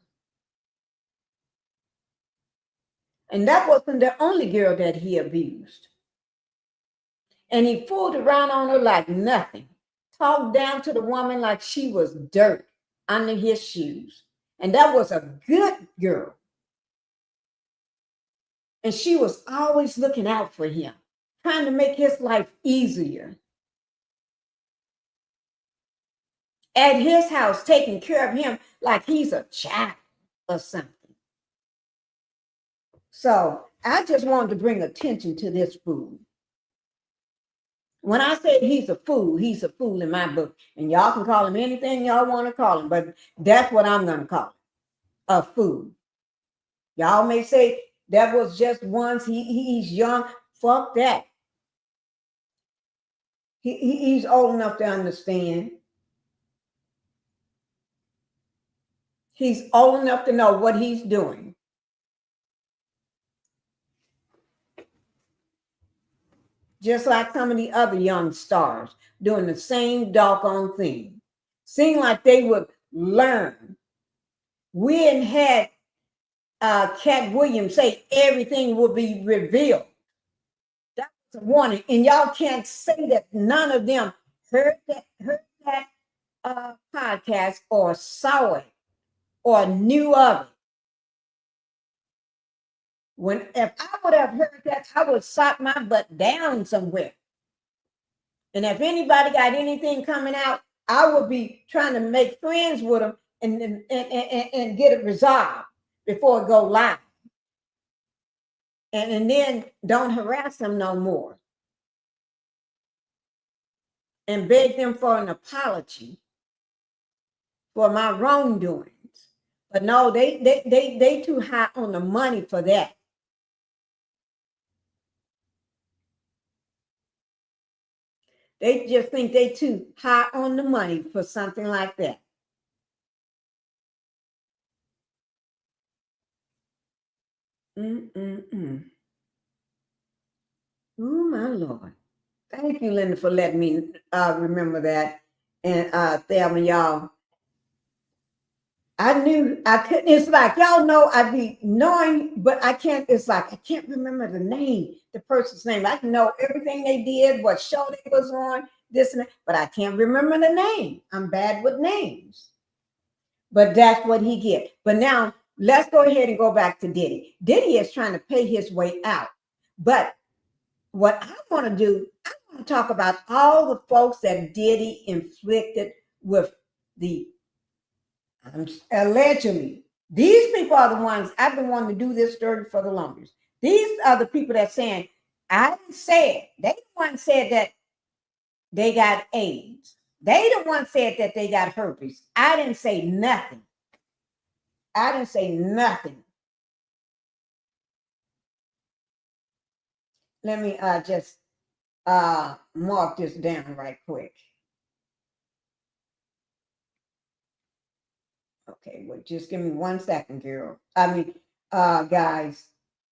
And that wasn't the only girl that he abused. And he fooled around on her like nothing. Talked down to the woman like she was dirt under his shoes. And that was a good girl. And she was always looking out for him, trying to make his life easier. At his house, taking care of him like he's a child or something. So I just wanted to bring attention to this fool. When I say he's a fool in my book. And y'all can call him anything y'all want to call him, but that's what I'm going to call him, a fool. Y'all may say that was just once, he's young. Fuck that. He's old enough to understand. He's old enough to know what he's doing. Just like some of the other young stars doing the same doggone thing. Seemed like they would learn. We hadn't had Cat Williams say everything will be revealed. That was a warning. And y'all can't say that none of them heard that podcast or saw it or knew of it. If I would have heard that, I would sat my butt down somewhere. And if anybody got anything coming out, I would be trying to make friends with them and get it resolved before it go live. And then don't harass them no more. And beg them for an apology for my wrongdoings. But no, they too high on the money for that. They just think they too high on the money for something like that. Oh, my Lord. Thank you, Linda, for letting me remember that. And Thelma, y'all, I knew I couldn't. It's like, y'all know I'd be knowing, but I can't. It's like I can't remember the name, the person's name. I can know everything they did, what show they was on, this and that, but I can't remember the name. I'm bad with names. But that's what he get. But now let's go ahead and go back to Diddy. Diddy is trying to pay his way out. But what I want to do, I want to talk about all the folks that Diddy inflicted with the allegedly. These people are the ones I've been wanting to do this story for the longest. These are the people that saying, I didn't say it. They the one said that they got AIDS. They the one said that they got herpes. I didn't say nothing. I didn't say nothing. Let me just mark this down right quick. Okay, well, just give me 1 second, girl. Guys,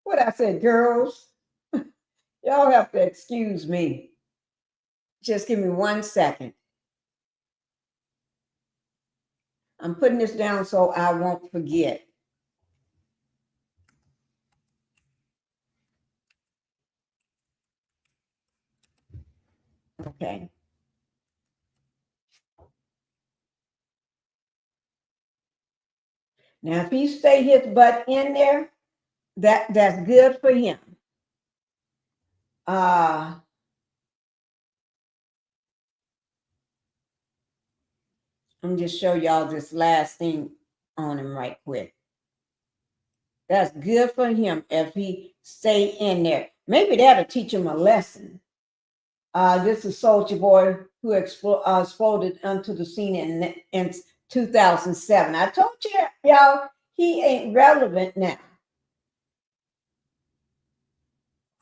what I said, girls, y'all have to excuse me. Just give me 1 second. I'm putting this down so I won't forget. Okay. Now, if he stay his butt in there, that's good for him. I'm just show y'all this last thing on him right quick. That's good for him if he stay in there. Maybe that'll teach him a lesson. This is Soulja Boy who exploded onto the scene in 2007. I told you, y'all, he ain't relevant now.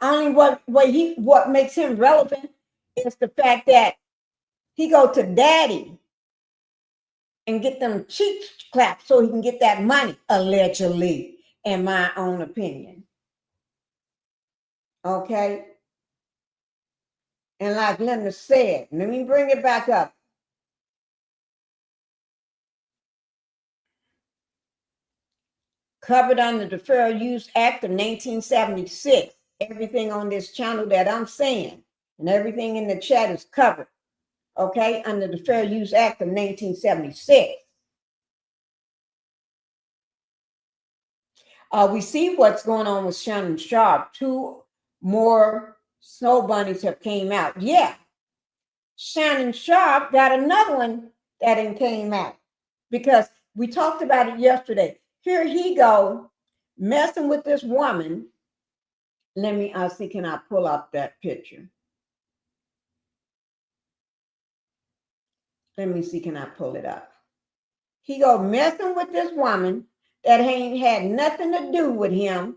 Only what makes him relevant is the fact that he go to daddy and get them cheek claps so he can get that money, allegedly, in my own opinion. Okay? And like Linda said, let me bring it back up. Covered under the Fair Use Act of 1976. Everything on this channel that I'm saying and everything in the chat is covered, okay, under the Fair Use Act of 1976. We see what's going on with Shannon Sharp. 2 more snow bunnies have came out. Yeah, Shannon Sharp got another one that came out because we talked about it yesterday. Here he go messing with this woman. Let me see, can I pull up that picture? Let me see, can I pull it up? He go messing with this woman that ain't had nothing to do with him.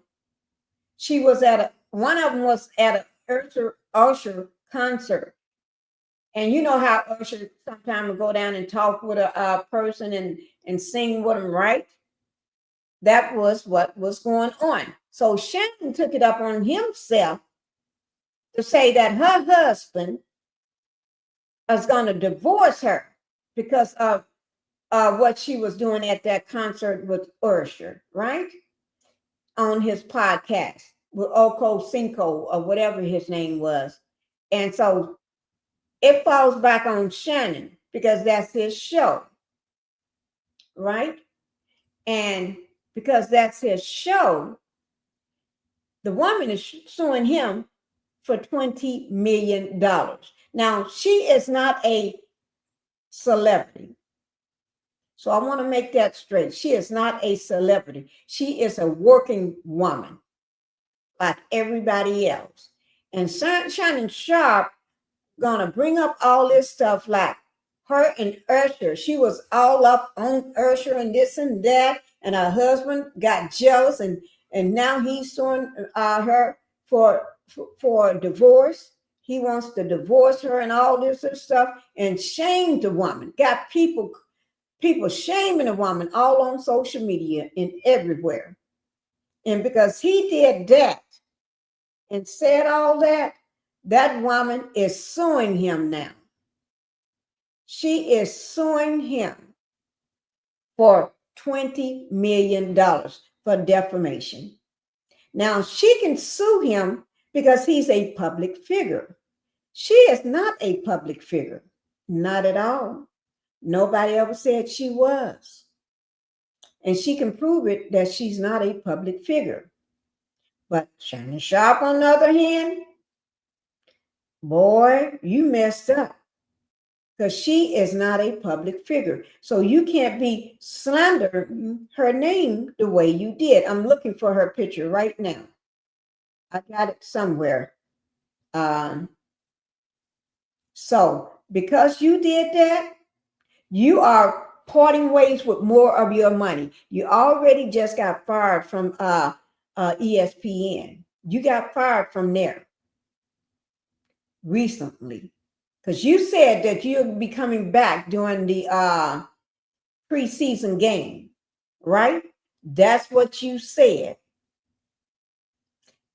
She was one of them was at a Usher concert. And you know how Usher sometimes will go down and talk with a person and sing with them, right? That was what was going on. So Shannon took it up on himself to say that her husband is going to divorce her because of what she was doing at that concert with Usher, right? On his podcast with Oko Cinco or whatever his name was. And so it falls back on Shannon because that's his show, right? And because that's his show, the woman is suing him for $20 million. Now, she is not a celebrity. So I want to make that straight. She is not a celebrity. She is a working woman like everybody else. And Shannon Sharp gonna bring up all this stuff like her and Usher. She was all up on Usher and this and that, and her husband got jealous, and now he's suing her for divorce. He wants to divorce her and all this other stuff, and shamed the woman. Got people shaming the woman all on social media and everywhere. And because he did that and said all that, that woman is suing him now. She is suing him for $20 million for defamation. Now, she can sue him because he's a public figure. She is not a public figure. Not at all. Nobody ever said she was. And she can prove it that she's not a public figure. But Shannon Sharp, on the other hand, boy, you messed up. Because she is not a public figure. So you can't be slandering her name the way you did. I'm looking for her picture right now. I got it somewhere. So because you did that, you are parting ways with more of your money. You already just got fired from ESPN. You got fired from there recently. Because you said that you'll be coming back during the preseason game, right? That's what you said.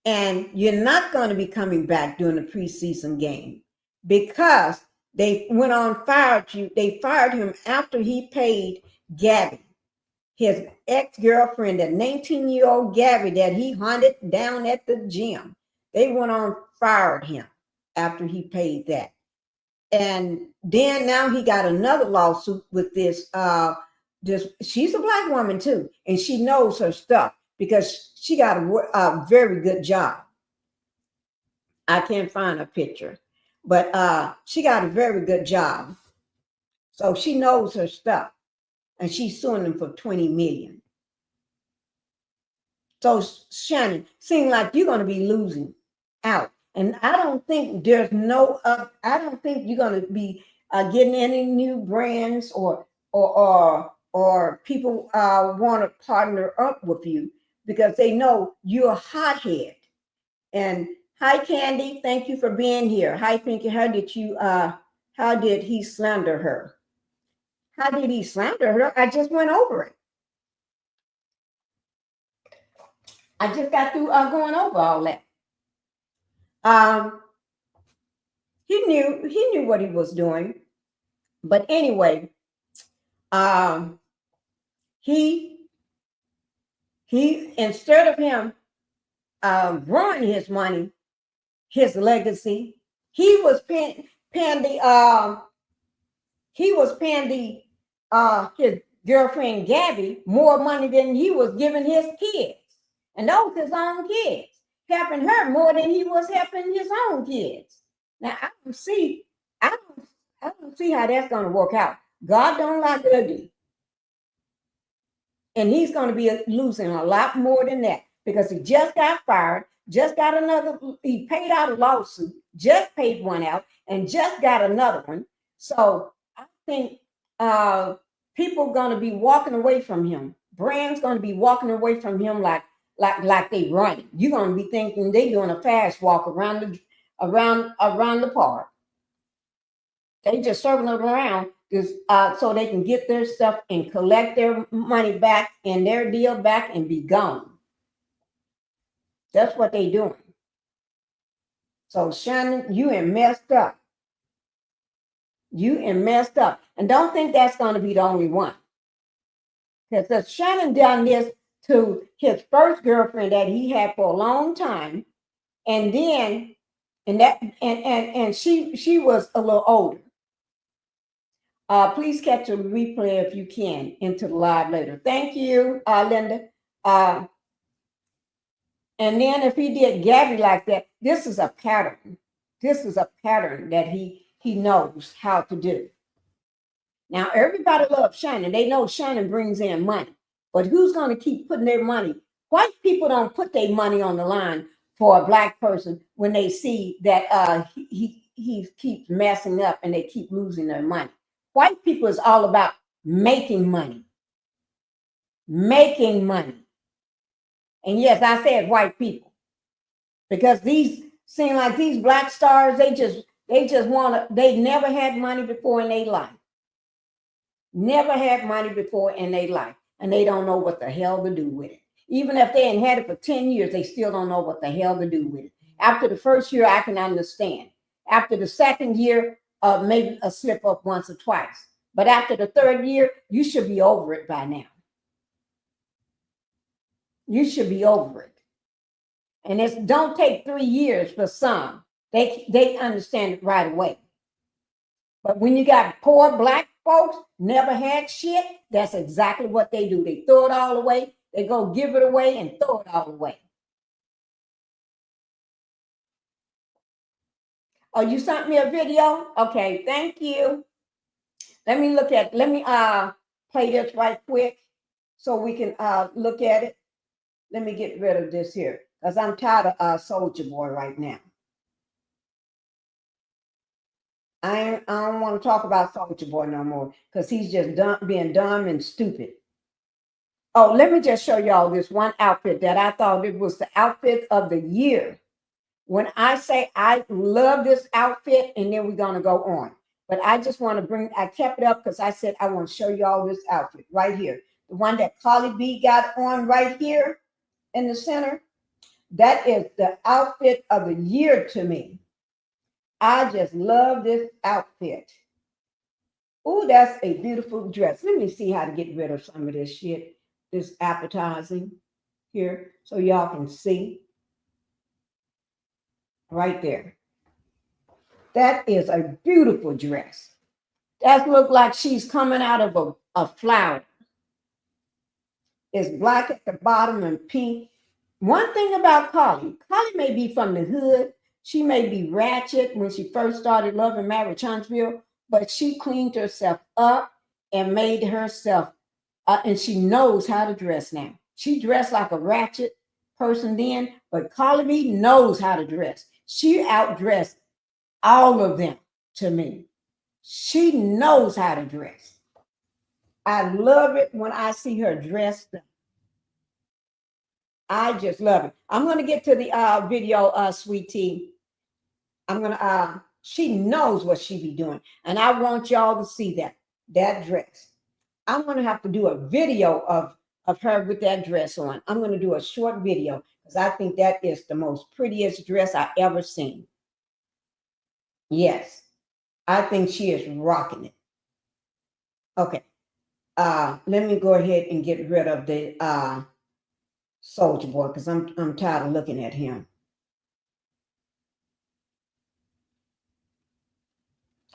And you're not going to be coming back during the preseason game because they went on, fired you. They fired him after he paid Gabby, his ex-girlfriend, that 19-year-old Gabby that he hunted down at the gym. They went on, fired him after he paid that. And then now he got another lawsuit with this. She's a Black woman too, and she knows her stuff because she got a very good job. I can't find a picture, but she got a very good job. So she knows her stuff, and she's suing them for $20 million. So Shannon, seems like you're going to be losing out. And I don't think there's I don't think you're going to be getting any new brands or people want to partner up with you because they know you're a hothead. And hi, Candy. Thank you for being here. Hi, Pinkie. How did he slander her? How did he slander her? I just went over it. I just got through going over all that. He knew what he was doing, but anyway, he instead of him growing his money, his legacy, he was paying his girlfriend Gabby more money than he was giving his kids, and those his own kids, helping her more than he was helping his own kids. Now I don't see how that's going to work out. God don't like ugly. And he's going to be losing a lot more than that because he just got fired, just got he paid out a lawsuit, just paid one out, and just got another one. So I think people are going to be walking away from him. Brands going to be walking away from him like they running. You're going to be thinking they doing a fast walk around the park. They just circling around so they can get their stuff and collect their money back and their deal back and be gone. That's what they doing. So Shannon, you ain't messed up. And don't think that's going to be the only one. Because Shannon done this to his first girlfriend that he had for a long time. And then, and she was a little older. Please catch a replay if you can into the live later. Thank you, Linda. And then if he did Gabby like that, this is a pattern. This is a pattern that he knows how to do. Now, everybody loves Shannon. They know Shannon brings in money. But who's going to keep putting their money? White people don't put their money on the line for a black person when they see that he keeps messing up and they keep losing their money. White people is all about making money. Making money. And yes, I said white people. Because these seem like these black stars, they just want to, they never had money before in their life. Never had money before in their life. And they don't know what the hell to do with it. Even if they ain't had it for 10 years, they still don't know what the hell to do with it. After the first year, I can understand. After the second year, maybe a slip up once or twice. But after the third year, you should be over it by now. You should be over it. And it don't take 3 years for some. They understand it right away. But when you got poor black folks, never had shit, that's exactly what they do. They throw it all away. They go give it away and throw it all away. Oh, you sent me a video? Okay, thank you. Let me play this right quick so we can look at it. Let me get rid of this here because I'm tired of Soulja Boy right now. I don't want to talk about Soulja Boy no more because he's just being dumb and stupid. Oh, let me just show y'all this one outfit that I thought it was the outfit of the year. When I say I love this outfit, and then we're going to go on. But I just want to I kept it up because I said I want to show y'all this outfit right here. The one that Carly B got on right here in the center. That is the outfit of the year to me. I just love this outfit. Oh, that's a beautiful dress. Let me see how to get rid of some of this shit, this appetizing here, so y'all can see. Right there. That is a beautiful dress. That looks like she's coming out of a flower. It's black at the bottom and pink. One thing about Carly may be from the hood. She may be ratchet when she first started Love and Marriage Huntsville, but she cleaned herself up and made herself, and she knows how to dress now. She dressed like a ratchet person then, but Carly B knows how to dress. She outdressed all of them to me. She knows how to dress. I love it when I see her dressed up. I just love it. I'm going to get to the video, Sweet Tea. I'm going to, she knows what she be doing. And I want y'all to see that dress. I'm going to have to do a video of her with that dress on. I'm going to do a short video because I think that is the most prettiest dress I ever seen. Yes, I think she is rocking it. Okay, let me go ahead and get rid of the Soulja Boy because I'm tired of looking at him.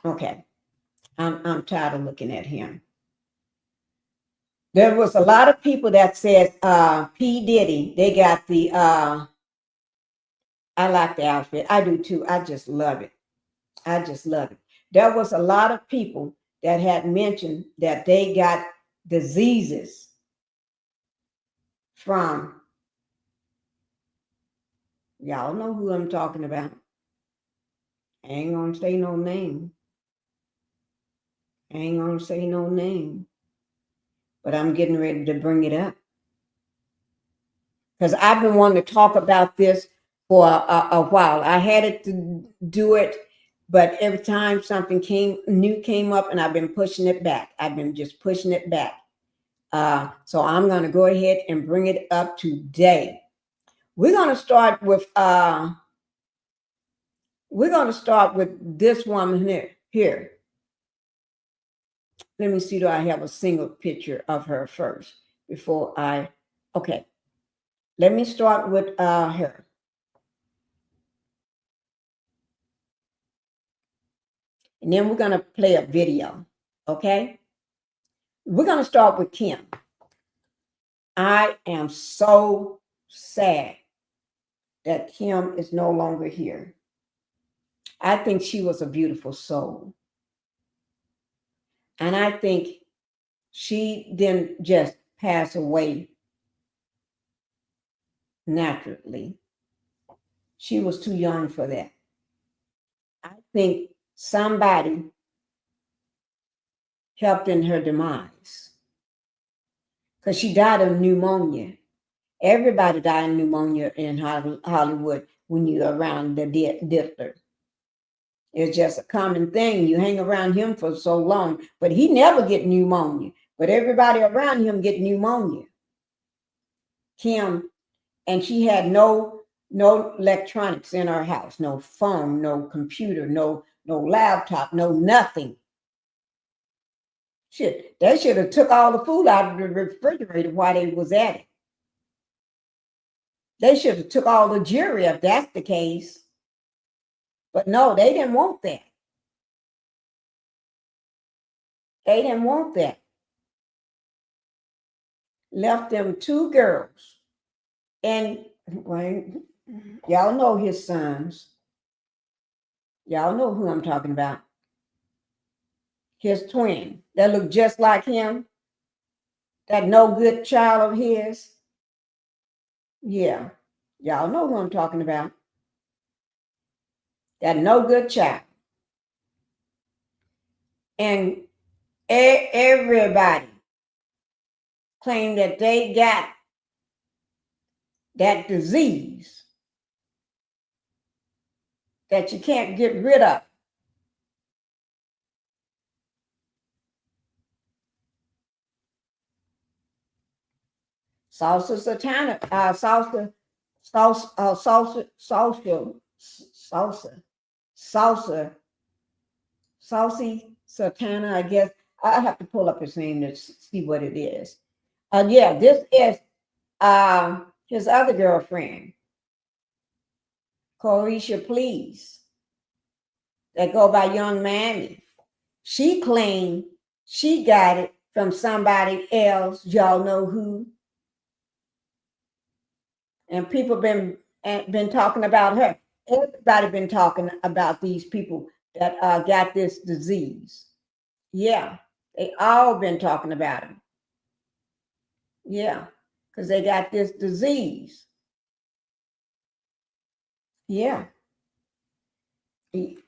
Okay, I'm tired of looking at him. There was a lot of people that said P. Diddy. They got the I like the outfit. I do too. I just love it. I just love it. There was a lot of people that had mentioned that they got diseases from, y'all know who I'm talking about. I ain't gonna say no name. I ain't gonna say no name. But I'm getting ready to bring it up. Because I've been wanting to talk about this for a while. I had it to do it, but every time something new came up, and I've been pushing it back. I've been just pushing it back. So I'm going to go ahead and bring it up today. We're going to start with this woman here. Let me see, do I have a single picture of her first before okay. Let me start with her. And then we're going to play a video, okay? We're going to start with Kim. I am so sad that Kim is no longer here. I think she was a beautiful soul. And I think she didn't just pass away naturally. She was too young for that. I think somebody helped in her demise because she died of pneumonia. Everybody died of pneumonia in Hollywood when you're around the Diddler. It's just a common thing. You hang around him for so long, but he never get pneumonia. But everybody around him get pneumonia. Kim, and she had no electronics in her house, no phone, no computer, no laptop, no nothing. Shit, they should have took all the food out of the refrigerator while they was at it. They should have took all the jewelry if that's the case. But no, they didn't want that. They didn't want that. Left them 2 girls. And well, y'all know his sons. Y'all know who I'm talking about. His twin that looked just like him. That no good child of his. Yeah. Y'all know who I'm talking about. That no good child. And everybody claimed that they got that disease that you can't get rid of. Salsa Satana, salsa, Saucy Satana, I guess. I have to pull up his name to see what it is. Yeah, this is his other girlfriend, Corisha Please, that go by Young Mammy. She claimed she got it from somebody else. Y'all know who. And people been talking about her. Everybody been talking about these people that got this disease. Yeah, they all been talking about them. Yeah, because they got this disease. Yeah.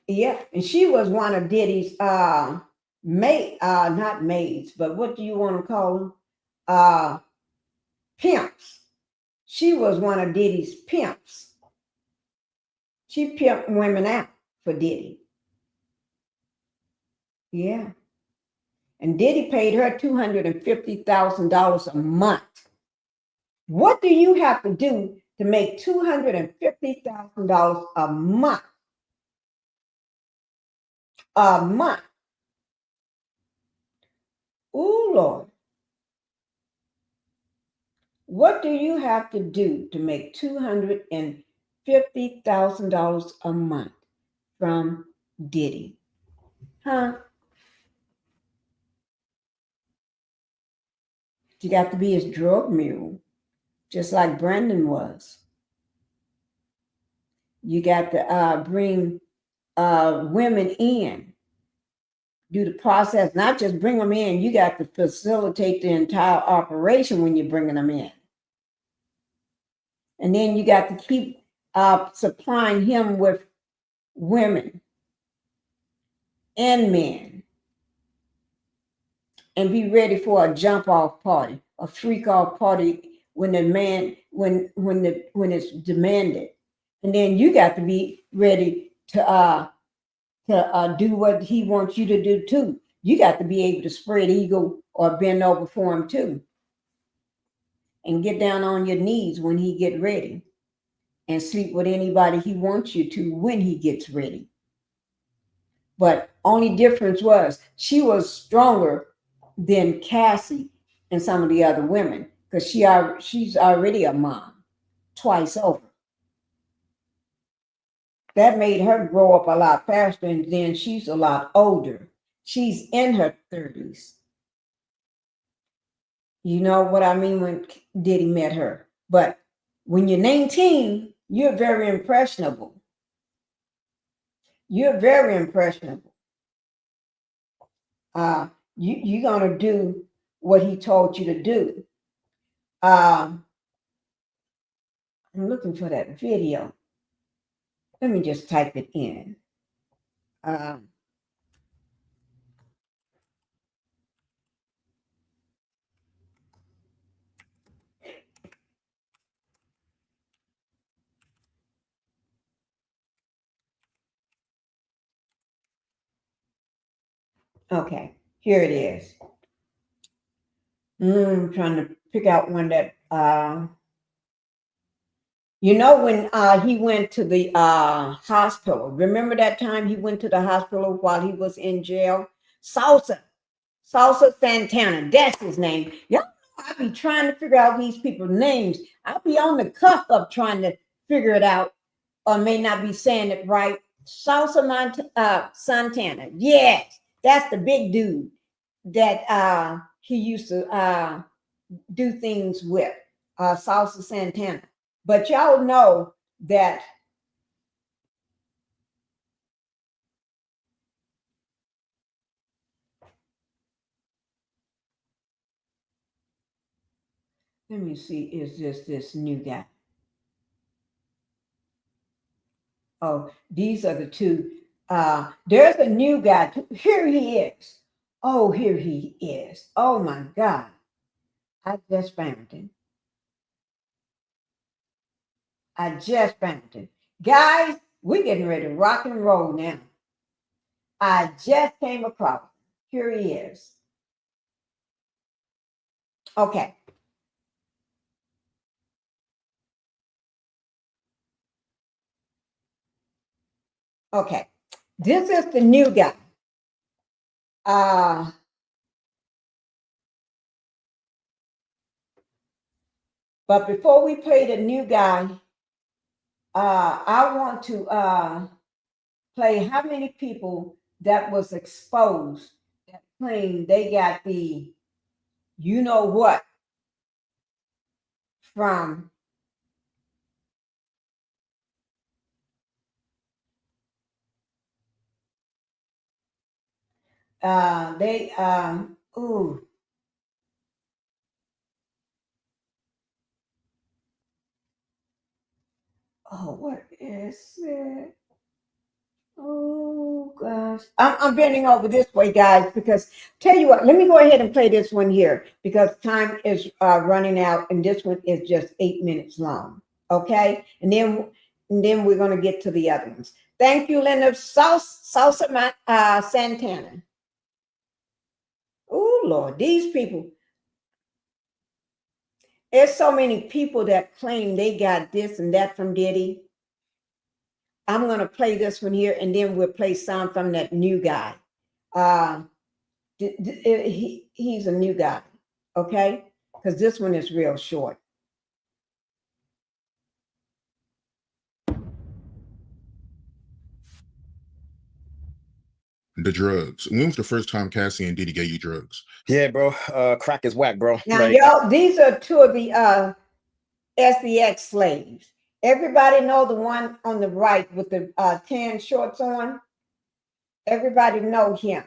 Yeah, and she was one of Diddy's not maids, but what do you want to call them? Pimps. She was one of Diddy's pimps. She pimped women out for Diddy. Yeah. And Diddy paid her $250,000 a month. What do you have to do to make $250,000 a month? A month. Ooh, Lord. What do you have to do to make $250,000 a month from Diddy? Huh? You got to be his drug mule, just like Brandon was. You got to bring women in, do the process, not just bring them in. You got to facilitate the entire operation when you're bringing them in. And then you got to keep supplying him with women and men, and be ready for a jump off party, a freak off party when the man when it's demanded. And then you got to be ready to do what he wants you to do too. You got to be able to spread eagle or bend over for him too, and get down on your knees when he get ready, and sleep with anybody he wants you to when he gets ready. But only difference was she was stronger than Cassie and some of the other women because she's already a mom twice over. That made her grow up a lot faster, and then she's a lot older. She's in her 30s. You know what I mean when Diddy met her. But when you're 19, you're very impressionable. You're very impressionable. You're gonna do what he told you to do. I'm looking for that video. Let me just type it in. Okay, here it is. I'm trying to pick out one that when he went to the hospital. Remember that time he went to the hospital while he was in jail? Soulja Santana, that's his name. Y'all know I be trying to figure out these people's names. I'll be on the cuff of trying to figure it out, or may not be saying it right. Santana. Yes, that's the big dude that he used to do things with, Soulja Santana. But y'all know that let me see, is this new guy? Oh, these are the two. There's a new guy. Here he is. Oh, here he is. Oh my God. I just found him. Guys, we're getting ready to rock and roll now. I just came across him. Here he is. Okay. Okay. This is the new guy. But before we play the new guy, I want to play how many people that was exposed that claim they got the you know what from ooh. Oh, what is it? Oh gosh, I'm bending over this way, guys, because tell you what, let me go ahead and play this one here because time is running out, and this one is just 8 minutes long. Okay, and then we're gonna get to the other ones. Thank you, Linda. Salsa Santana. Oh Lord, these people. There's so many people that claim they got this and that from Diddy. I'm going to play this one here, and then we'll play some from that new guy. He's a new guy, okay? Because this one is real short. The drugs. When was the first time Cassie and Diddy gave you drugs? Yeah, bro. Crack is whack, bro. Now, y'all, these are two of the SBX slaves. Everybody know the one on the right with the tan shorts on? Everybody know him.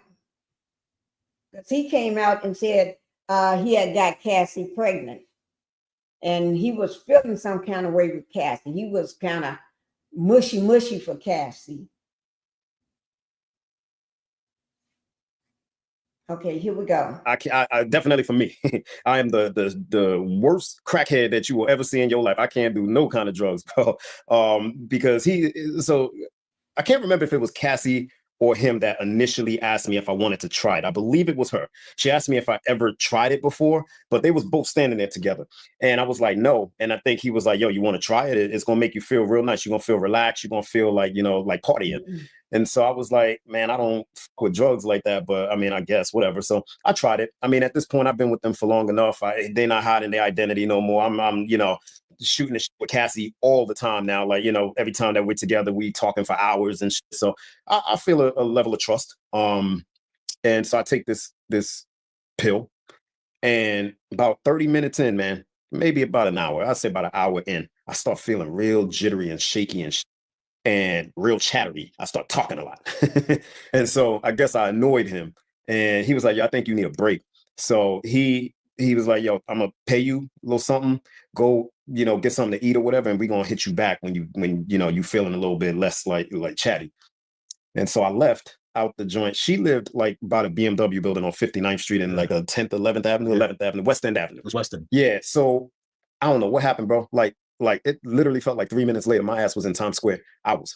Because he came out and said he had got Cassie pregnant. And he was feeling some kind of way with Cassie. He was kind of mushy for Cassie. Okay, here we go. I definitely, for me, I am the worst crackhead that you will ever see in your life. I can't do no kind of drugs, bro. Because I can't remember if it was Cassie or him that initially asked me if I wanted to try it. I believe it was her. She asked me if I ever tried it before, but they was both standing there together. And I was like, no. And I think he was like, yo, you want to try it? It's going to make you feel real nice. You're going to feel relaxed. You're going to feel like, like partying. Mm-hmm. And so I was like, man, I don't fuck with drugs like that, but I mean, I guess whatever. So I tried it. I mean, at this point, I've been with them for long enough. They're not hiding their identity no more. I'm shooting the shit with Cassie all the time now. Like, every time that we're together, we talking for hours and shit. So I feel a level of trust. And so I take this pill, and about 30 minutes in, man, maybe about an hour, I'd say about an hour in, I start feeling real jittery and shaky and real chattery. I start talking a lot. And so I guess I annoyed him. and he was like, yo, I think you need a break. So he was like, yo, I'm gonna pay you a little something. Go, get something to eat or whatever, and we're gonna hit you back when you feeling a little bit less like chatty. And so I left out the joint. She lived like by the BMW building on 59th Street and like a 10th, 11th Avenue, 11th Avenue, West End Avenue. It was West End. Yeah. So I don't know what happened, bro. Like it literally felt like 3 minutes later, my ass was in Times Square. I was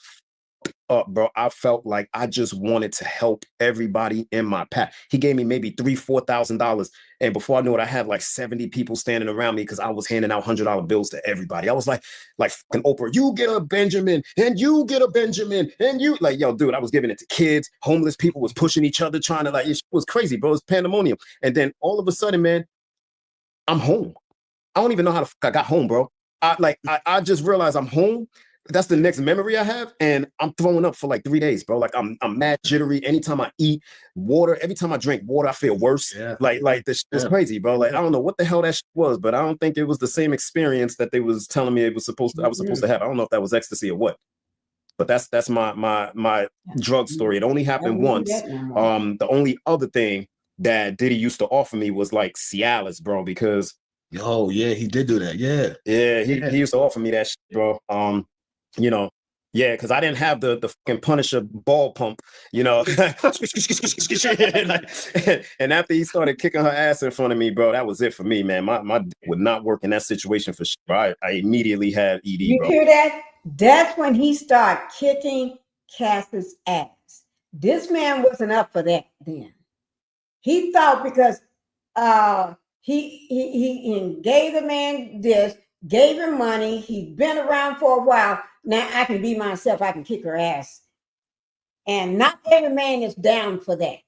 up, bro. I felt like I just wanted to help everybody in my path. He gave me maybe $3,000-$4,000, and before I knew it, I had like 70 people standing around me because I was handing out $100 bills to everybody. I was like fucking Oprah. You get a Benjamin, and you get a Benjamin, and you like, yo, dude. I was giving it to kids. Homeless people was pushing each other, trying to it was crazy, bro. It was pandemonium. And then all of a sudden, man, I'm home. I don't even know how the fuck I got home, bro. I just realized I'm home. That's the next memory I have, and I'm throwing up for like 3 days, bro. Like I'm mad jittery. Anytime I eat water, every time I drink water, I feel worse. Yeah. Like this is crazy, bro. Like I don't know what the hell that shit was, but I don't think it was the same experience that they was telling me I was supposed to have. I don't know if that was ecstasy or what. But that's my drug story. It only happened once. The only other thing that Diddy used to offer me was like Cialis, bro, because he did do that. He used to offer me that shit, bro. Because I didn't have the fucking Punisher ball pump, and after he started kicking her ass in front of me, bro, that was it for me, man. My dick would not work in that situation for sure. I immediately had ED, you bro. hear that? That's when he started kicking Cassie's ass. This man wasn't up for that then. He thought because he gave the man this, gave him money, he's been around for a while. Now I can be myself, I can kick her ass. And not every man is down for that.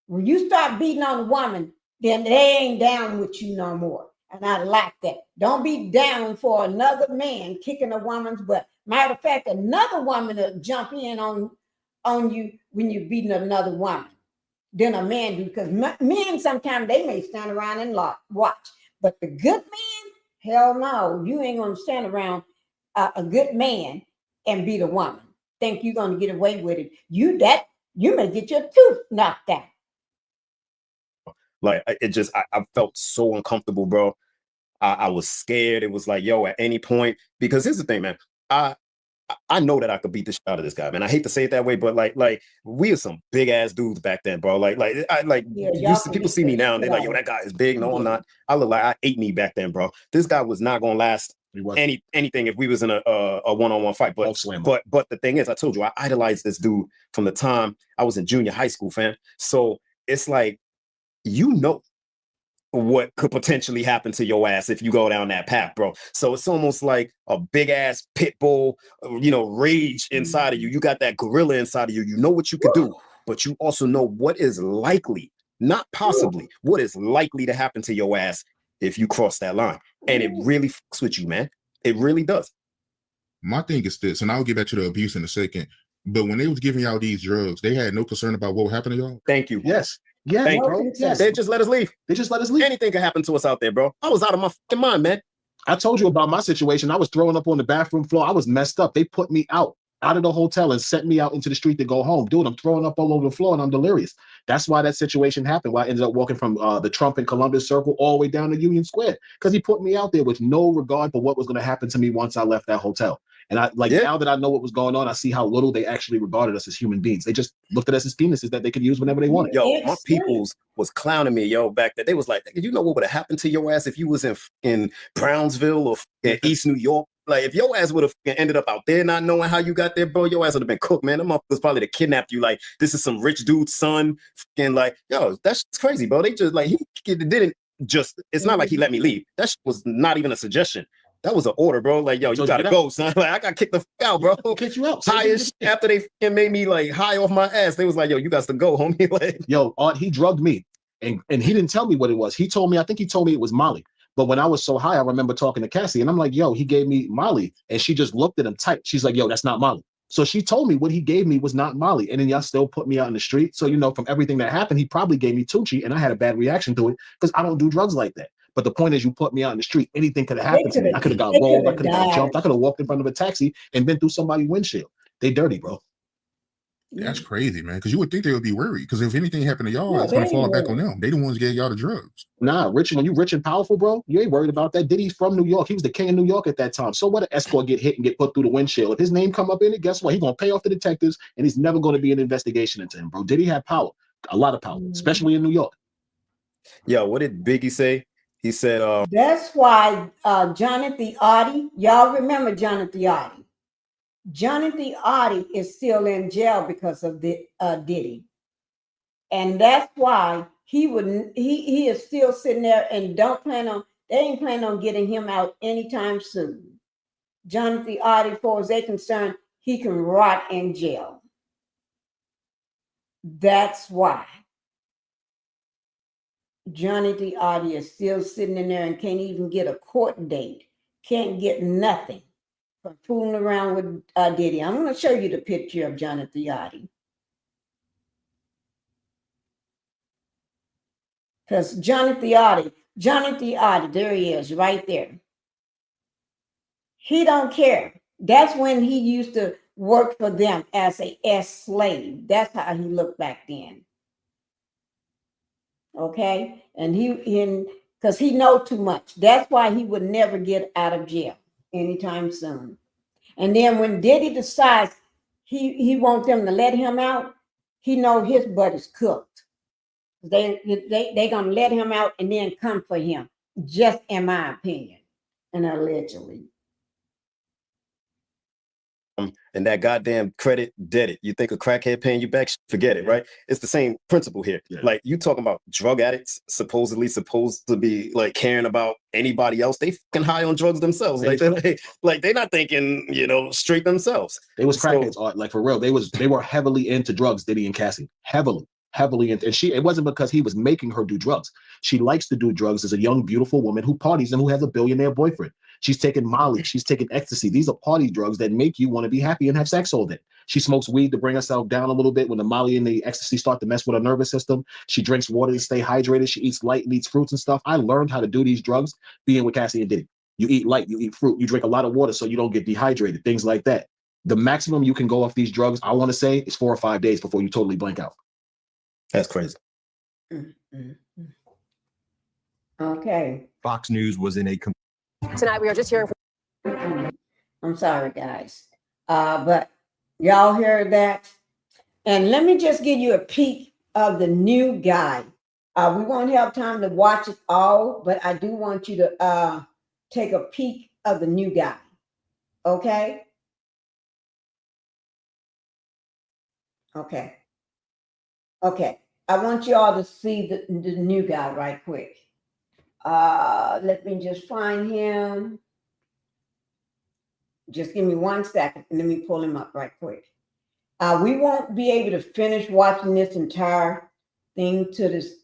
When you start beating on a woman, then they ain't down with you no more. And I like that. Don't be down for another man kicking a woman's butt. Matter of fact, another woman will jump in on you when you're beating another woman than a man do. Because men sometimes they may stand around and watch. But the good man, hell no, you ain't gonna stand around a good man and beat a woman. Think you're gonna get away with it? You may get your tooth knocked out. Like I felt so uncomfortable, bro. I was scared. It was like, yo, at any point, because here's the thing, man. I know that I could beat the shit out of this guy, man. I hate to say it that way, but like we are some big ass dudes back then, bro. People see me now and they're like, yo, that guy is big. No, I'm not. I look like I ate me back then, bro. This guy was not gonna last anything if we was in a one-on-one fight. But the thing is, I told you, I idolized this dude from the time I was in junior high school, fam. So it's like, what could potentially happen to your ass if you go down that path, bro. So it's almost like a big ass pit bull, rage inside of you. You got that gorilla inside of you. You know what you could do, but you also know what is likely, not possibly, what is likely to happen to your ass if you cross that line. And it really fucks with you, man. It really does. My thing is this, and I'll get back to the abuse in a second, but when they was giving y'all these drugs, they had no concern about what happened to y'all? Thank you. Yes. Yeah, thank bro. you. Yes. They just let us leave. Anything could happen to us out there, bro. I was out of my fucking mind, man. I told you about my situation. I was throwing up on the bathroom floor. I was messed up. They put me out of the hotel and sent me out into the street to go home. Dude, I'm throwing up all over the floor and I'm delirious. That's why that situation happened. Why I ended up walking from the Trump and Columbus Circle all the way down to Union Square. Because he put me out there with no regard for what was going to happen to me once I left that hotel. And now that I know what was going on, I see how little they actually regarded us as human beings. They just looked at us as penises that they could use whenever they wanted. Yo, my peoples was clowning me, back then. They was like, you know what would have happened to your ass if you was in Brownsville or in East New York? Like, if your ass would have ended up out there not knowing how you got there, bro, your ass would have been cooked, man. Them motherfuckers probably to kidnapped you. Like, this is some rich dude's son. And like, yo, that's crazy, bro. They just like, he didn't just, it's not like he let me leave. That was not even a suggestion. That was an order, bro. Like, yo, you gotta go, son. Like, I got kicked the fuck out, bro. Kick you out. After they made me like high off my ass, they was like, yo, you got to go, homie. Like, yo, he drugged me, and he didn't tell me what it was. I think he told me it was Molly. But when I was so high, I remember talking to Cassie, and I'm like, yo, he gave me Molly, and she just looked at him tight. She's like, yo, that's not Molly. So she told me what he gave me was not Molly, and then y'all still put me out in the street. So from everything that happened, he probably gave me Tucci, and I had a bad reaction to it because I don't do drugs like that. But the point is, you put me out in the street, anything could have happened to me. I could have got rolled, I could have got jumped, I could have walked in front of a taxi and been through somebody's windshield. They dirty, bro. That's crazy, man. Because you would think they would be worried. Because if anything happened to y'all, No, it's gonna they fall ain't back on worried. them. They the ones that gave y'all the drugs. Nah, rich, when you rich and powerful, bro, you ain't worried about that. Diddy's from New York. He was the king of New York at that time. So what, an Escort get hit and get put through the windshield? If his name come up in it, guess what? He's gonna pay off the detectives, and he's never gonna be an investigation into him, bro. Diddy had power, a lot of power, especially in New York. Yeah, what did Biggie say? He said, That's why Jonathan Oddie, y'all remember Jonathan Oddie. Jonathan Oddie is still in jail because of the Diddy. And that's why he is still sitting there and they ain't planning on getting him out anytime soon. Jonathan Oddie, as far as they're concerned, he can rot in jail. That's why Jonathan Oddie is still sitting in there and can't even get a court date, can't get nothing from fooling around with Diddy. I'm going to show you the picture of Jonathan Oddie. Because Jonathan Oddie, there he is, right there. He don't care. That's when he used to work for them as a slave. That's how he looked back then. Okay, and because he know too much. That's why he would never get out of jail anytime soon. And then when Diddy decides he want them to let him out, he know his butt is cooked. They gonna let him out and then come for him, just in my opinion, and allegedly. and that goddamn credit debit. You think a crackhead paying you back? Forget it, right? It's the same principle here. Yeah. Like, you talking about drug addicts supposedly supposed to be like caring about anybody else. They fucking high on drugs themselves. Like they're not thinking, straight themselves. They was crackheads, like for real. They were heavily into drugs, Diddy and Cassie. Heavily into, and it wasn't because he was making her do drugs. She likes to do drugs as a young, beautiful woman who parties and who has a billionaire boyfriend. She's taking Molly. She's taking ecstasy. These are party drugs that make you want to be happy and have sex all day. She smokes weed to bring herself down a little bit when the Molly and the ecstasy start to mess with her nervous system. She drinks water to stay hydrated. She eats light and eats fruits and stuff. I learned how to do these drugs being with Cassie and Diddy. You eat light, you eat fruit, you drink a lot of water so you don't get dehydrated, things like that. The maximum you can go off these drugs, I want to say, is 4 or 5 days before you totally blank out. That's crazy. Okay. Fox News was in a... Tonight we are just hearing from... I'm sorry, guys. But y'all heard that? And let me just give you a peek of the new guy. We won't have time to watch it all, but I do want you to take a peek of the new guy. Okay? Okay. Okay. I want you all to see the new guy right quick. Let me just find him. Just give me 1 second and let me pull him up right quick. We won't be able to finish watching this entire thing to this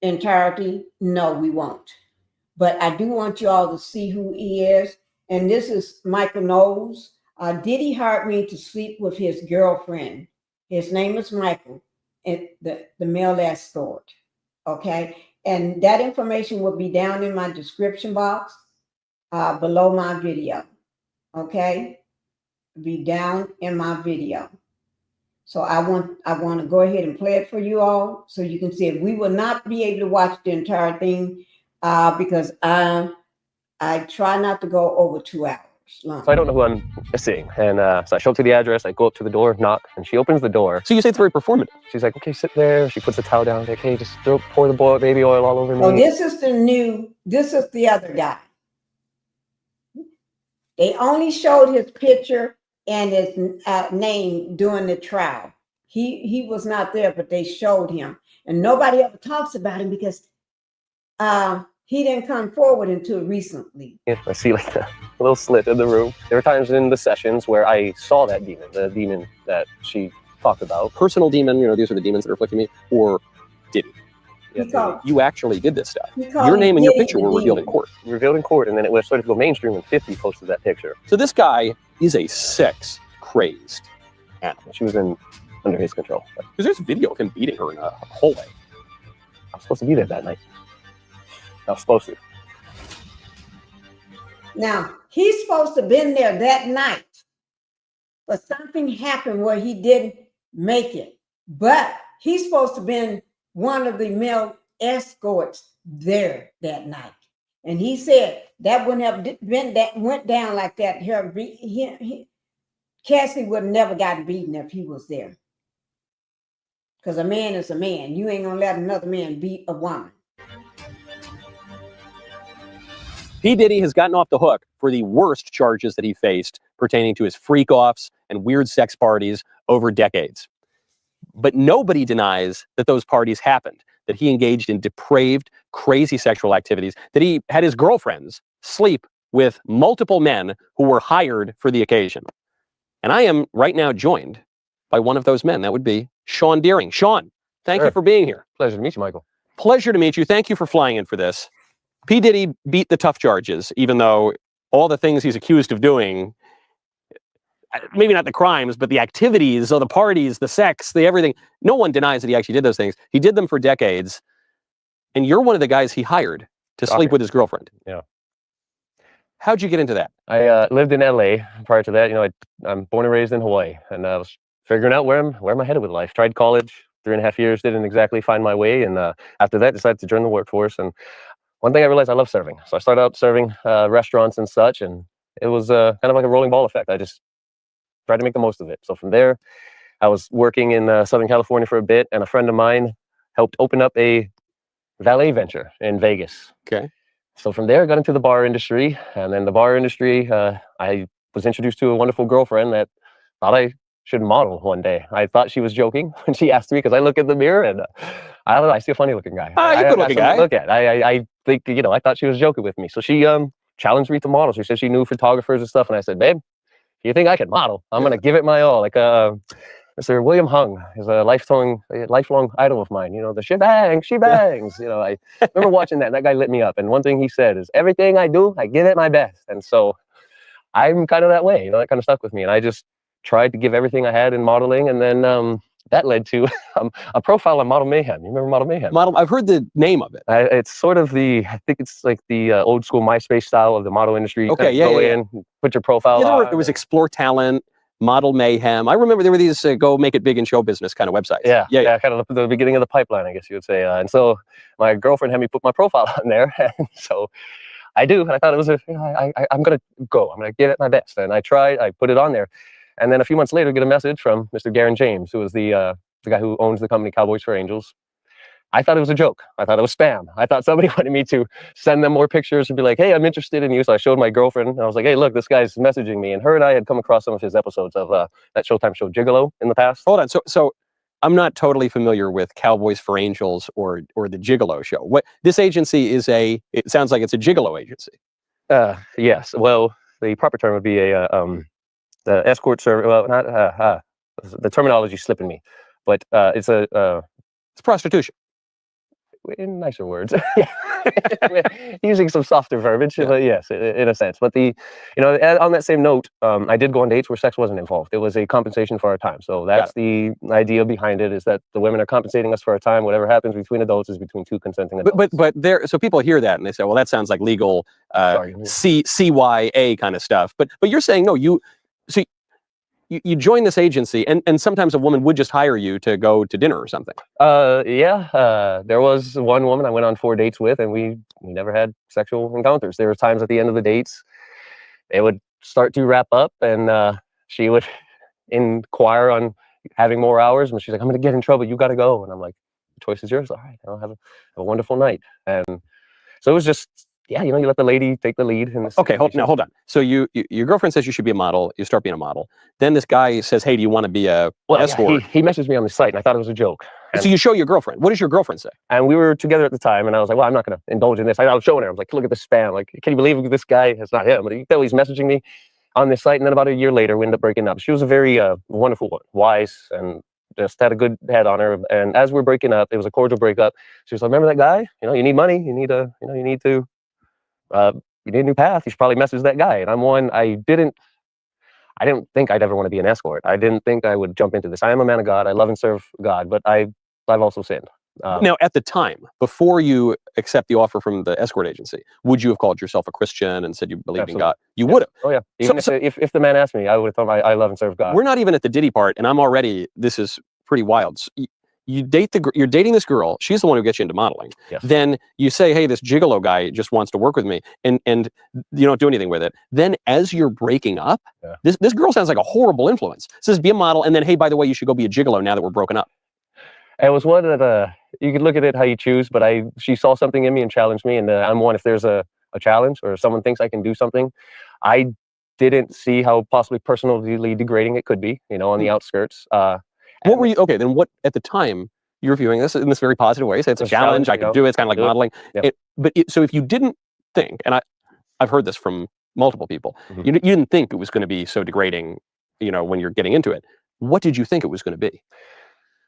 entirety. No, we won't. But I do want you all to see who he is. And this is Michael Knowles. Diddy hired me to sleep with his girlfriend. His name is Michael, and the male escort. Okay. And that information will be down in my description box below my video. Okay. Be down in my video. So I want to go ahead and play it for you all so you can see it. We will not be able to watch the entire thing because I try not to go over 2 hours long. So I don't know who I'm seeing. And so I show up to the address, I go up to the door, knock, and she opens the door. So you say it's very performative. She's like, okay, sit there. She puts the towel down, like, hey, just pour the baby oil all over me. Oh, this is the other guy. They only showed his picture and his name during the trial. He was not there, but they showed him. And nobody ever talks about him because he didn't come forward until recently. Yeah, I see like a little slit in the room. There were times in the sessions where I saw that demon, the demon that she talked about. Personal demon, these are the demons that are afflicting me, or Diddy. Yeah, you actually did this stuff. Your name and your picture were revealed in court. Revealed in court, and then it was started to go mainstream when 50 posted that picture. So this guy is a sex-crazed animal. She was under his control. Because there's video of him beating her in a hallway. I was supposed to be there that night. I was supposed to. Now, he's supposed to have been there that night. but something happened where he didn't make it. But he's supposed to have been one of the male escorts there that night. And he said that wouldn't have been that went down like that. Cassie would have never gotten beaten if he was there. Because a man is a man. You ain't gonna let another man beat a woman. P. Diddy has gotten off the hook for the worst charges that he faced pertaining to his freak-offs and weird sex parties over decades. But nobody denies that those parties happened, that he engaged in depraved, crazy sexual activities, that he had his girlfriends sleep with multiple men who were hired for the occasion. And I am right now joined by one of those men. That would be Shawn Deering. Shawn, thank you for being here. Pleasure to meet you, Michael. Pleasure to meet you. Thank you for flying in for this. P. Diddy beat the tough charges, even though all the things he's accused of doing, maybe not the crimes, but the activities, or the parties, the sex, the everything, no one denies that he actually did those things. He did them for decades. And you're one of the guys he hired to sleep with his girlfriend. Yeah. How'd you get into that? I lived in LA prior to that. You know, I'm born and raised in Hawaii, and I was figuring out where I'm headed with life. Tried college, 3.5 years, didn't exactly find my way. And after that, decided to join the workforce. And one thing I realized, I love serving. So I started out serving restaurants and such, and it was kind of like a rolling ball effect. I just tried to make the most of it. So from there, I was working in Southern California for a bit, and a friend of mine helped open up a valet venture in Vegas. Okay. So from there, I got into the bar industry, and then the bar industry, I was introduced to a wonderful girlfriend that thought I should model one day. I thought she was joking when she asked me, because I look in the mirror and I don't know, I see a funny looking guy. You're a good looking guy. Look at. I think, you know, I thought she was joking with me. So she challenged me to model. She said she knew photographers and stuff, and I said, babe, you think I can model? I'm gonna give it my all. Like Mr. William Hung is a lifelong idol of mine. You know, the she bangs. You know, I remember watching that. And that guy lit me up. And one thing he said is, everything I do, I give it my best. And so I'm kind of that way. You know, that kind of stuck with me. And I just tried to give everything I had in modeling. And then that led to a profile on Model Mayhem. You remember Model Mayhem? I've heard the name of it. It's sort of I think it's like the old school MySpace style of the model industry. Okay, you go in, put your profile on. There was Explore Talent, Model Mayhem. I remember there were these go make it big in show business kind of websites. Yeah, kind of the beginning of the pipeline, I guess you would say. And so my girlfriend had me put my profile on there. And so I do. And I thought it was I'm going to go. I'm going to give it my best. And I tried. I put it on there. And then a few months later, get a message from Mr. Garen James, who was the guy who owns the company Cowboys for Angels. I thought it was a joke. I thought it was spam. I thought somebody wanted me to send them more pictures and be like, hey, I'm interested in you. So I showed my girlfriend, and I was like, hey, look, this guy's messaging me. And her and I had come across some of his episodes of that Showtime show Gigolo in the past. Hold on. So I'm not totally familiar with Cowboys for Angels or the Gigolo show. What this agency is it sounds like it's a Gigolo agency. Yes. Well, the proper term would be the escort service. Well, not the terminology is slipping me, but it's prostitution. In nicer words. Using some softer verbiage, but yes, in a sense. But on that same note, I did go on dates where sex wasn't involved. It was a compensation for our time. So that's the idea behind it, is that the women are compensating us for our time. Whatever happens between adults is between two consenting adults. But so people hear that and they say, well, that sounds like legal CYA kind of stuff. But you're saying no, you join this agency, and sometimes a woman would just hire you to go to dinner or something. There was one woman I went on 4 dates with, and we never had sexual encounters. There were times at the end of the dates, it would start to wrap up, and she would inquire on having more hours, and she's like, I'm going to get in trouble. You got to go. And I'm like, the choice is yours. All right, I'll have a wonderful night. And so it was just, you let the lady take the lead in this. Okay, hold on. So your girlfriend says you should be a model. You start being a model. Then this guy says, hey, do you want to be a escort? He messaged me on the site, and I thought it was a joke. And so you show your girlfriend. What does your girlfriend say? And we were together at the time, and I was like, well, I'm not going to indulge in this. I was showing her. I was like, look at this spam. Like, can you believe this guy? It's not him. But you tell he's messaging me on this site, and then about a year later, we ended up breaking up. She was a very wonderful one, wise, and just had a good head on her. And as we're breaking up, it was a cordial breakup. She was like, remember that guy? You need money. You need a new path. You should probably message that guy. And I'm one, I didn't think I'd ever want to be an escort. I didn't think I would jump into this. I am a man of God. I love and serve God, but I've also sinned. Now, at the time, before you accept the offer from the escort agency, would you have called yourself a Christian and said you believed in God? You would have. Oh yeah. Even if the man asked me, I would have thought I love and serve God. We're not even at the Diddy part, and I'm already. This is pretty wild. You're dating this girl. She's the one who gets you into modeling. Yes. Then you say, "Hey, this gigolo guy just wants to work with me," and you don't do anything with it. Then, as you're breaking up, this girl sounds like a horrible influence. Says, "Be a model," and then, "Hey, by the way, you should go be a gigolo now that we're broken up." It was one that you could look at it how you choose, but she saw something in me and challenged me, and I'm one. If there's a challenge or someone thinks I can do something, I didn't see how possibly personally degrading it could be. On the outskirts. What were you? Okay, then what at the time you were viewing this in this very positive way? Say it's a challenge. I can do it. It's kind of like modeling. Yep. So if you didn't think, and I've heard this from multiple people, you didn't think it was going to be so degrading. When you're getting into it, what did you think it was going to be?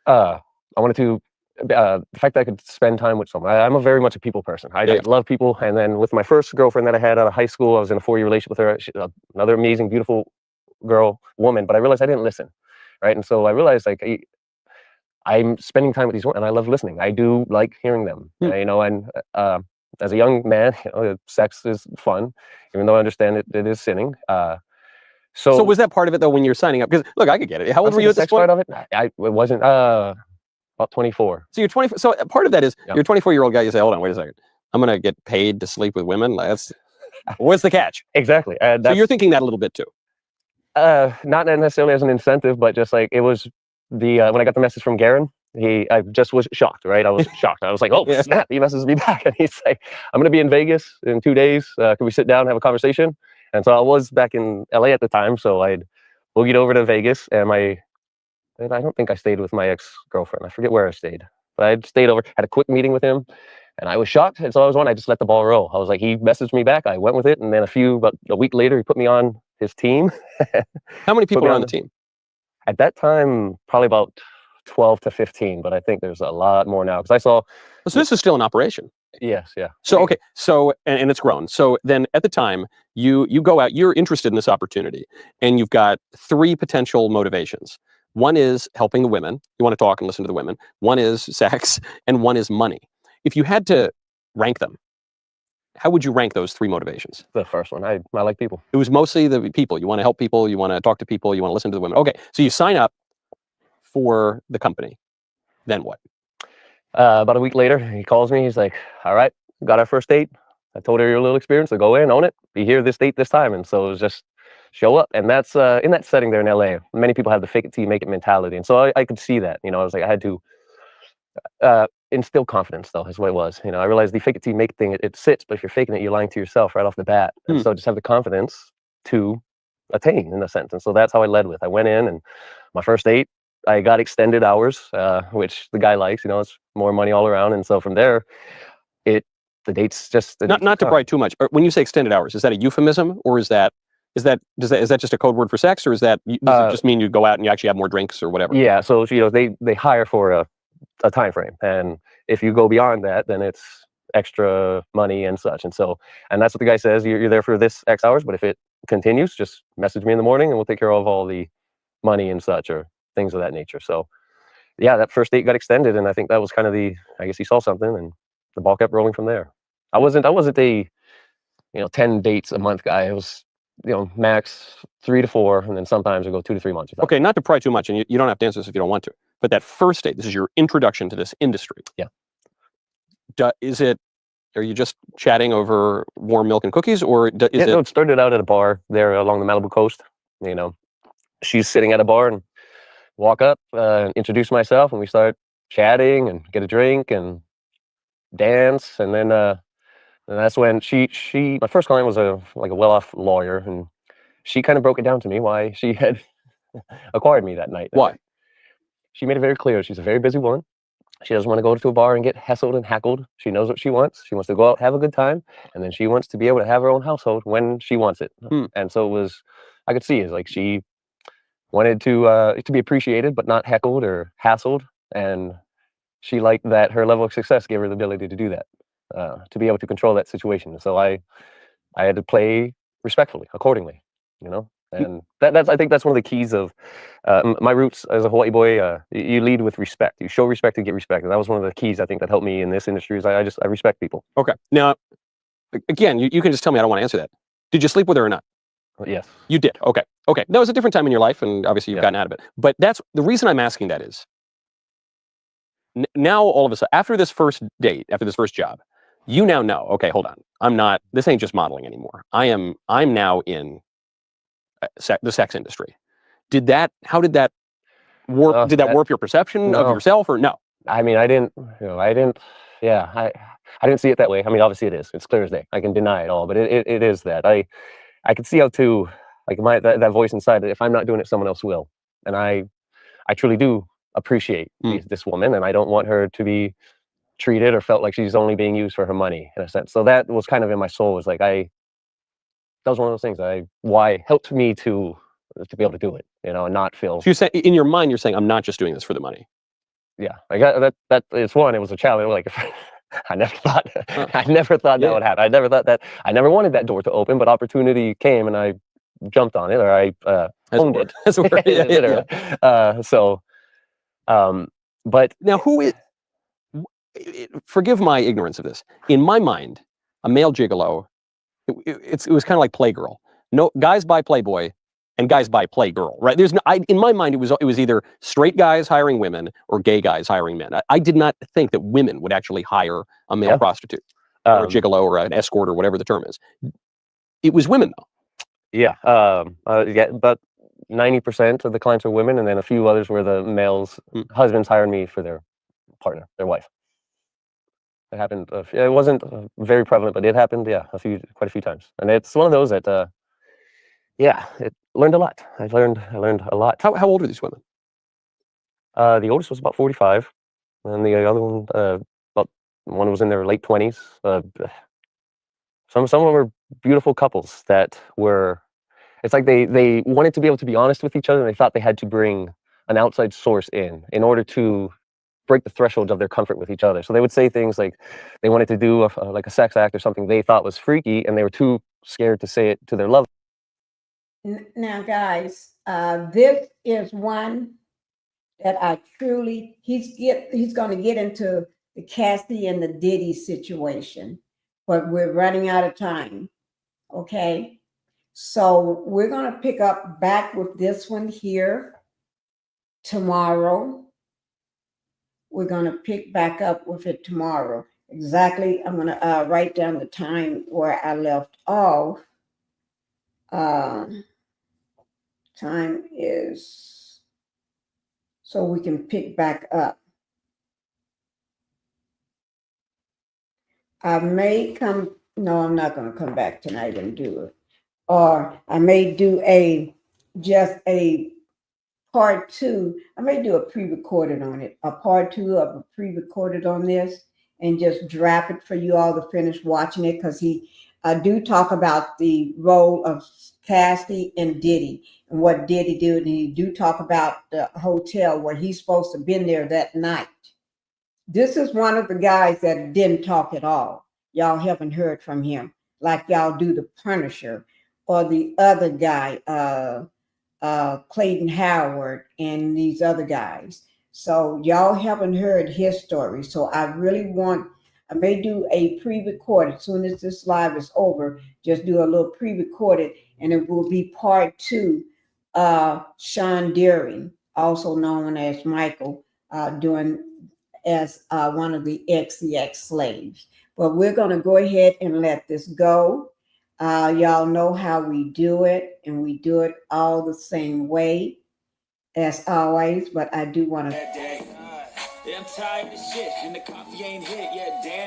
I wanted to. The fact that I could spend time with someone. I'm very much a people person. I love people. And then with my first girlfriend that I had out of high school, I was in a 4-year relationship with her. She's another amazing, beautiful woman. But I realized I didn't listen. Right. And so I realized I'm spending time with these women and I love listening. I do like hearing them, and as a young man, sex is fun, even though I understand it is sinning. So was that part of it though when you're signing up? Because look, I could get it. How old were you at this point? Part of it? It wasn't about 24. So you're 24. So part of that is you're a 24-year-old guy. You say, hold on, wait a second. I'm going to get paid to sleep with women. What's the catch? Exactly. So you're thinking that a little bit too. Not necessarily as an incentive, but just like it was when I got the message from Garen, I just was shocked, right? I was shocked. I was like, oh, snap, he messages me back. And he's like, I'm going to be in Vegas in 2 days. Can we sit down and have a conversation? And so I was back in LA at the time. So I'd boogied over to Vegas and I don't think I stayed with my ex-girlfriend. I forget where I stayed, but I stayed over, had a quick meeting with him. And I was shocked. And so I just let the ball roll. I was like, he messaged me back. I went with it. And then about a week later, he put me on his team. How many people are on the team? At that time, probably about 12 to 15, but I think there's a lot more now because I saw. So this is still in operation. Yes, yeah. So okay, and it's grown. So then at the time you go out, you're interested in this opportunity, and you've got 3 potential motivations. One is helping the women. You want to talk and listen to the women. One is sex, and one is money. If you had to rank them, how would you rank those 3 motivations? The first one, I like people. It was mostly the people. You want to help people, you want to talk to people, you want to listen to the women. Okay, so you sign up for the company. Then what? About a week later, he calls me. He's like, all right, got our first date. I told her your little experience, so go in, own it. Be here this date, this time. And so it was just show up. And that's in that setting there in LA, many people have the fake it till you make it mentality. And so I could see that. I was like, I had to instill confidence, though, is what it was. I realized the fake it till you make it thing, it sits, but if you're faking it, you're lying to yourself right off the bat. And so just have the confidence to attain, in a sense. And so that's how I led with. I went in, and my first date, I got extended hours, which the guy likes. It's more money all around. And so from there, the date's just not to pry too much. When you say extended hours, is that a euphemism, or is that just a code word for sex, or does it just mean you go out and you actually have more drinks or whatever? Yeah. So they hire for a time frame, and if you go beyond that, then it's extra money and such. And that's what the guy says. You're there for this X hours, but if it continues, just message me in the morning, and we'll take care of all the money and such, or things of that nature. So yeah, that first date got extended, and I think that was kind of I guess he saw something, and the ball kept rolling from there. I wasn't a 10 dates a month guy. It was max 3 to 4, and then sometimes I go 2 to 3 months. Okay, not to pry too much, and you don't have to answer this if you don't want to, but that first date, this is your introduction to this industry. Yeah. Are you just chatting over warm milk and cookies, or it started out at a bar there along the Malibu coast. She's sitting at a bar, and walk up, introduce myself, and we start chatting and get a drink and dance. And then that's when my first client was a well-off lawyer, and she kind of broke it down to me why she had acquired me that night. Why? She made it very clear. She's a very busy woman. She doesn't want to go to a bar and get hessled and hackled. She knows what she wants. She wants to go out, have a good time, and then she wants to be able to have her own household when she wants it. And so I could see it's like she wanted to be appreciated, but not heckled or hassled. And she liked that her level of success gave her the ability to do that, to be able to control that situation. So I had to play respectfully, accordingly. And that's, I think that's one of the keys of my roots as a Hawaii boy. You lead with respect. You show respect to get respect. And that was one of the keys, I think, that helped me in this industry is I respect people. Okay. Now, again, you can just tell me. I don't want to answer that. Did you sleep with her or not? Yes. You did. Okay. Okay. That was a different time in your life, and obviously you've gotten out of it. But that's the reason I'm asking that is now all of a sudden, after this first date, after this first job, you now know, okay, hold on. This ain't just modeling anymore. I'm now in the sex industry. How did that warp, did that warp your perception of yourself or no? I mean, I didn't see it that way. I mean, obviously it is. It's clear as day. I can deny it all, but it is that. I can see how too, like that voice inside that if I'm not doing it, someone else will. And I truly do appreciate this woman, and I don't want her to be treated or felt like she's only being used for her money in a sense. So that was kind of in my soul, was like that was one of those things why helped me to be able to do it, and not feel. So you're saying in your mind, you're saying, I'm not just doing this for the money. Yeah, I got that. It's one. It was a challenge. Like I never thought that would happen. I never wanted that door to open, but opportunity came, and I jumped on it, or I owned it. That's a word. But now, who is? Forgive my ignorance of this. In my mind, a male gigolo, it was kind of like Playgirl. No, guys buy Playboy, and guys buy Playgirl. Right? In my mind, it was either straight guys hiring women or gay guys hiring men. I did not think that women would actually hire a male prostitute or a gigolo or an escort or whatever the term is. It was women, though. Yeah, about 90% of the clients were women, and then a few others were the males. Husbands hired me for their partner, their wife. It happened. It wasn't very prevalent, but it happened. Yeah, quite a few times, and it's one of those that. It learned a lot. I learned a lot. How old are these women? The oldest was about 45, and the other one, one was in their late 20s. Some of them were beautiful couples that were. It's like they wanted to be able to be honest with each other, and they thought they had to bring an outside source in order to break the thresholds of their comfort with each other. So they would say things like they wanted to do like a sex act or something they thought was freaky, and they were too scared to say it to their lover. Now, guys, this is one that I truly, he's going to get into the Cassie and the Diddy situation, but we're running out of time. Okay, so we're going to pick up back with this one here tomorrow. We're going to pick back up with it tomorrow. Exactly. I'm going to write down the time where I left off. Time is so we can pick back up. I'm not going to come back tonight and do it. Or I may do just a part 2. I may do a pre-recorded on it, a part 2 of a pre-recorded on this, and just drop it for you all to finish watching it, because he do talk about the role of Cassie and Diddy and what Diddy did, and he do talk about the hotel where he's supposed to have been there that night. This is one of the guys that didn't talk at all. Y'all haven't heard from him like y'all do the Punisher or the other guy, Clayton Howard and these other guys. So y'all haven't heard his story. So I may do a pre-recorded as soon as this live is over. Just do a little pre-recorded, and it will be part 2. Shawn Deering, also known as Michael, doing as one of the XCX slaves. But we're going to go ahead and let this go. Y'all know how we do it, and we do it all the same way as always. But I do want to. I'm tired of shit, and the coffee ain't hit yet, damn.